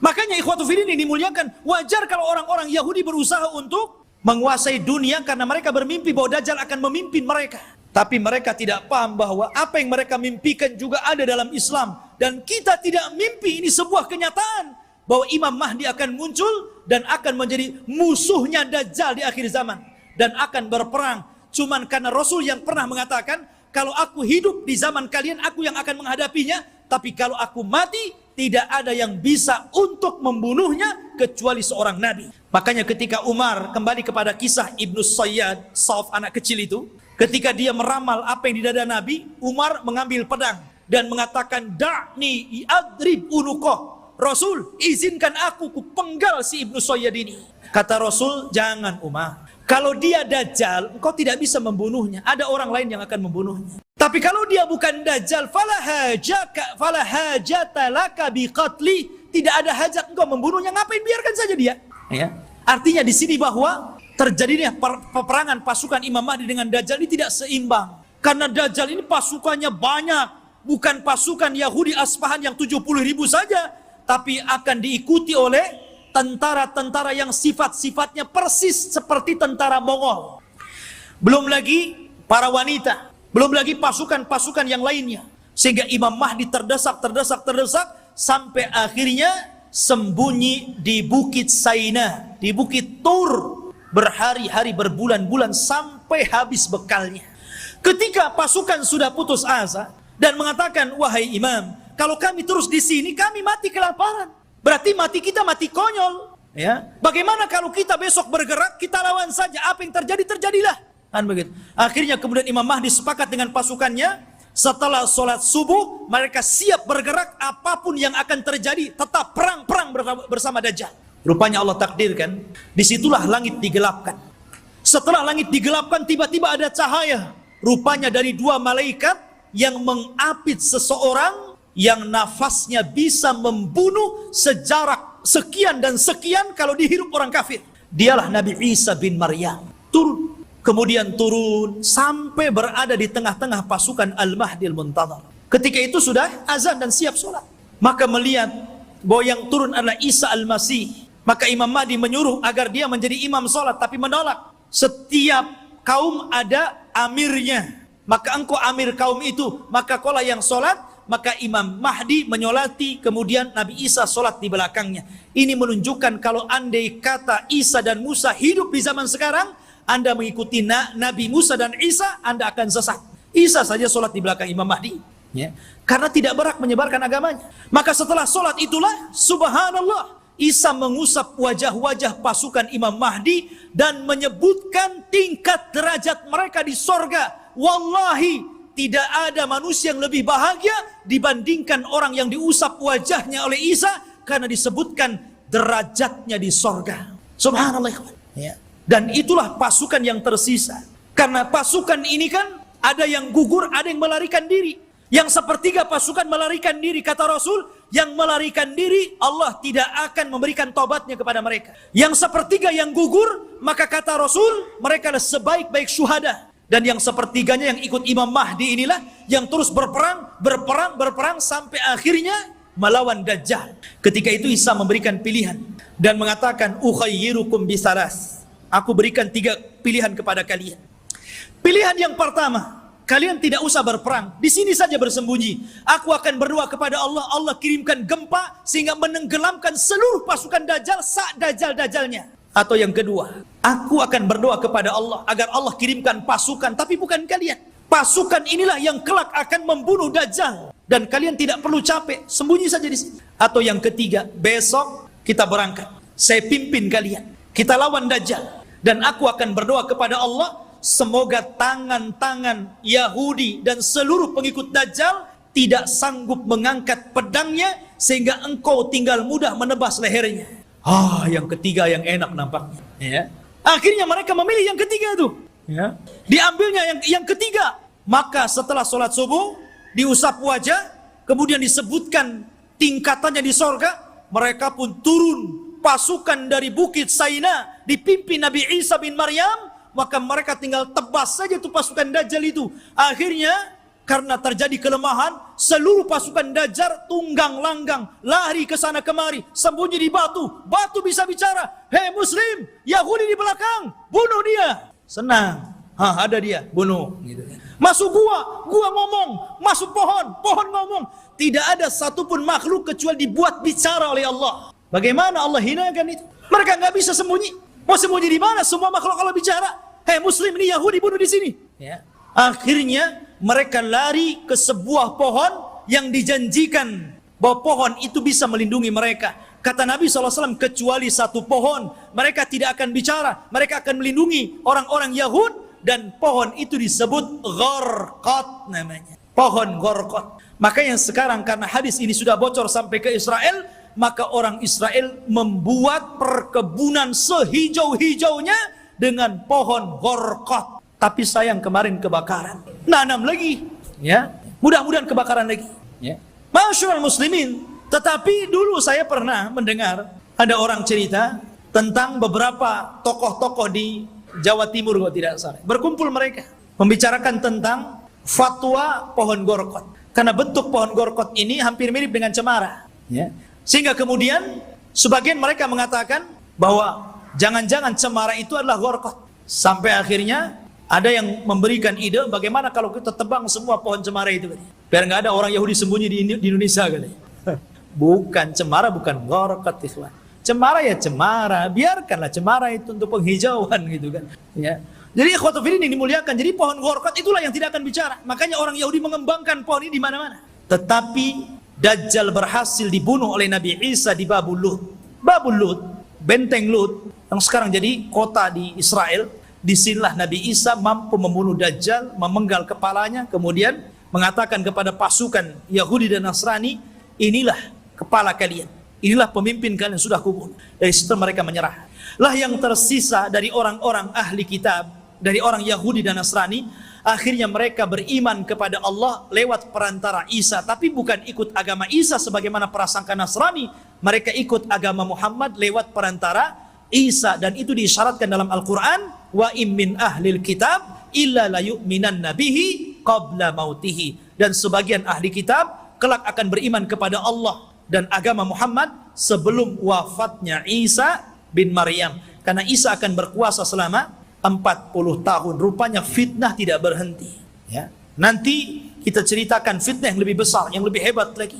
Makanya ikhwatu fillah ini dimuliakan. Wajar kalau orang-orang Yahudi berusaha untuk menguasai dunia karena mereka bermimpi bahwa Dajjal akan memimpin mereka. Tapi mereka tidak paham bahwa apa yang mereka mimpikan juga ada dalam Islam. Dan kita tidak mimpi, ini sebuah kenyataan. Bahwa Imam Mahdi akan muncul dan akan menjadi musuhnya Dajjal di akhir zaman. Dan akan berperang. Cuman karena Rasul yang pernah mengatakan, kalau aku hidup di zaman kalian, aku yang akan menghadapinya. Tapi kalau aku mati, tidak ada yang bisa untuk membunuhnya kecuali seorang nabi. Makanya ketika Umar kembali kepada kisah Ibnu Sayyad, Sauf anak kecil itu, ketika dia meramal apa yang di dada Nabi, Umar mengambil pedang dan mengatakan, da'ni i'adrib unuqah. Rasul, izinkan aku penggal si Ibnu Sayyad ini. Kata Rasul, jangan Umar. Kalau dia Dajjal, engkau tidak bisa membunuhnya. Ada orang lain yang akan membunuhnya. Tapi kalau dia bukan Dajjal, fala hajata laka biqatli, tidak ada hajat engkau membunuhnya, ngapain, biarkan saja dia. Ya. Artinya di sini bahwa terjadinya peperangan pasukan Imam Mahdi dengan Dajjal ini tidak seimbang. Karena Dajjal ini pasukannya banyak, bukan pasukan Yahudi Asfahan yang 70.000 saja, tapi akan diikuti oleh tentara-tentara yang sifat-sifatnya persis seperti tentara Mongol. Belum lagi para wanita, belum lagi pasukan-pasukan yang lainnya. Sehingga Imam Mahdi terdesak sampai akhirnya sembunyi di Bukit Saina, di Bukit Tur, berhari-hari, berbulan-bulan sampai habis bekalnya. Ketika pasukan sudah putus asa dan mengatakan, wahai imam, kalau kami terus di sini kami mati kelaparan. Berarti mati kita mati konyol. Ya, bagaimana kalau kita besok bergerak, kita lawan saja, apa yang terjadi terjadilah. Kan begitu. Akhirnya kemudian Imam Mahdi sepakat dengan pasukannya, setelah sholat subuh mereka siap bergerak, apapun yang akan terjadi tetap perang bersama Dajjal. Rupanya Allah takdirkan, disitulah langit digelapkan. Setelah langit digelapkan, tiba-tiba ada cahaya. Rupanya dari 2 malaikat yang mengapit seseorang yang nafasnya bisa membunuh sejarak sekian dan sekian kalau dihirup orang kafir. Dialah Nabi Isa bin Maryam. Kemudian turun sampai berada di tengah-tengah pasukan Al-Mahdi Al-Muntadhar. Ketika itu sudah azan dan siap sholat. Maka melihat bahwa yang turun adalah Isa Al-Masih. Maka Imam Mahdi menyuruh agar dia menjadi imam sholat, tapi menolak. Setiap kaum ada amirnya. Maka engkau amir kaum itu, maka kaulah yang sholat. Maka Imam Mahdi menyolati, kemudian Nabi Isa sholat di belakangnya. Ini menunjukkan kalau andai kata Isa dan Musa hidup di zaman sekarang, Anda mengikuti Nabi Musa dan Isa, Anda akan sesat. Isa saja sholat di belakang Imam Mahdi, ya, karena tidak berhak menyebarkan agamanya. Maka setelah sholat itulah, subhanallah, Isa mengusap wajah-wajah pasukan Imam Mahdi dan menyebutkan tingkat derajat mereka di sorga. Wallahi, tidak ada manusia yang lebih bahagia dibandingkan orang yang diusap wajahnya oleh Isa, karena disebutkan derajatnya di sorga. Subhanallah, ya. Dan itulah pasukan yang tersisa. Karena pasukan ini kan ada yang gugur, ada yang melarikan diri. Yang sepertiga pasukan melarikan diri, kata Rasul, yang melarikan diri Allah tidak akan memberikan taubatnya kepada mereka. Yang sepertiga yang gugur, maka kata Rasul, mereka adalah sebaik-baik syuhada. Dan yang sepertiganya yang ikut Imam Mahdi inilah yang terus berperang sampai akhirnya melawan Dajjal. Ketika itu Isa memberikan pilihan dan mengatakan, ukhayyirukum bisalas. Aku berikan 3 pilihan kepada kalian. Pilihan yang pertama, kalian tidak usah berperang, di sini saja bersembunyi. Aku akan berdoa kepada Allah, Allah kirimkan gempa sehingga menenggelamkan seluruh pasukan Dajjal Dajjal-Dajjalnya. Atau yang kedua, aku akan berdoa kepada Allah agar Allah kirimkan pasukan, tapi bukan kalian. Pasukan inilah yang kelak akan membunuh Dajjal dan kalian tidak perlu capek, sembunyi saja di sini. Atau yang ketiga, besok kita berangkat, saya pimpin kalian, kita lawan Dajjal. Dan aku akan berdoa kepada Allah, semoga tangan-tangan Yahudi dan seluruh pengikut Dajjal tidak sanggup mengangkat pedangnya, sehingga engkau tinggal mudah menebas lehernya. Yang ketiga yang enak nampaknya. Ya. Akhirnya mereka memilih yang ketiga itu. Ya. Diambilnya yang ketiga. Maka setelah sholat subuh, diusap wajah, kemudian disebutkan tingkatannya di sorga, mereka pun turun. Pasukan dari Bukit Saina dipimpin Nabi Isa bin Maryam, maka mereka tinggal tebas saja tuh pasukan Dajjal itu. Akhirnya karena terjadi kelemahan, seluruh pasukan Dajjal tunggang langgang, lari ke sana kemari, sembunyi di batu. Batu bisa bicara, hei Muslim, Yahudi di belakang, bunuh dia. Senang, ada dia, bunuh. Gitu. Masuk gua ngomong, masuk pohon ngomong. Tidak ada satupun makhluk kecuali dibuat bicara oleh Allah. Bagaimana Allah hinakan itu? Mereka nggak bisa sembunyi. Mau sembunyi di mana? Semua makhluk Allah bicara. Hei Muslim, ini Yahudi, bunuh di sini. Ya. Akhirnya mereka lari ke sebuah pohon yang dijanjikan bahwa pohon itu bisa melindungi mereka. Kata Nabi SAW, kecuali satu pohon, mereka tidak akan bicara. Mereka akan melindungi orang-orang Yahud, dan pohon itu disebut Gharqad namanya. Pohon Gharqad. Makanya sekarang karena hadis ini sudah bocor sampai ke Israel, maka orang Israel membuat perkebunan sehijau-hijaunya dengan pohon Gharqad. Tapi sayang kemarin kebakaran. Nanam lagi Ya, mudah-mudahan kebakaran lagi. Ya. Masyaallah muslimin, tetapi dulu saya pernah mendengar ada orang cerita tentang beberapa tokoh-tokoh di Jawa Timur kalau tidak salah. Berkumpul mereka membicarakan tentang fatwa pohon gorkot. Karena bentuk pohon gorkot ini hampir mirip dengan cemara. Ya. Sehingga kemudian sebagian mereka mengatakan bahwa jangan-jangan cemara itu adalah gorkot. Sampai akhirnya ada yang memberikan ide bagaimana kalau kita tebang semua pohon cemara itu. Biar nggak ada orang Yahudi sembunyi di Indonesia. Bukan cemara, bukan gorkot. Cemara ya cemara, biarkanlah cemara itu untuk penghijauan gitu kan. Ya. Jadi ikhwatu fillah yang dimuliakan, jadi pohon gorkot itulah yang tidak akan bicara. Makanya orang Yahudi mengembangkan pohon ini di mana-mana. Tetapi Dajjal berhasil dibunuh oleh Nabi Isa di Babul Lut. Babul Lut, benteng Lut yang sekarang jadi kota di Israel. Disinilah Nabi Isa mampu membunuh Dajjal, memenggal kepalanya, kemudian mengatakan kepada pasukan Yahudi dan Nasrani, inilah kepala kalian. Inilah pemimpin kalian sudah kubunuh. Dari situ mereka menyerah. Lah yang tersisa dari orang-orang ahli kitab, dari orang Yahudi dan Nasrani, akhirnya mereka beriman kepada Allah lewat perantara Isa. Tapi bukan ikut agama Isa sebagaimana prasangka Nasrani. Mereka ikut agama Muhammad lewat perantara Isa. Dan itu diisyaratkan dalam Al-Quran. Wa immin ahlil kitab illa la yu'minan nabihi qabla mautihi. Dan sebagian ahli kitab kelak akan beriman kepada Allah dan agama Muhammad sebelum wafatnya Isa bin Maryam. Karena Isa akan berkuasa selama 40 tahun. Rupanya fitnah tidak berhenti. Ya. Nanti kita ceritakan fitnah yang lebih besar, yang lebih hebat lagi.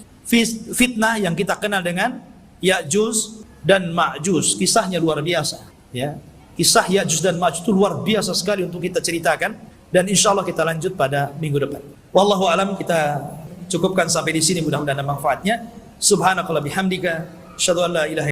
Fitnah yang kita kenal dengan Ya'juj dan Ma'juj. Kisahnya luar biasa. Ya. Kisah Ya'juj dan Ma'juj itu luar biasa sekali untuk kita ceritakan. Dan insya Allah kita lanjut pada minggu depan. Wallahu alam, kita cukupkan sampai di sini, mudah-mudahan ada manfaatnya. Subhanakallah bihamdika, asyhadu an la ilaha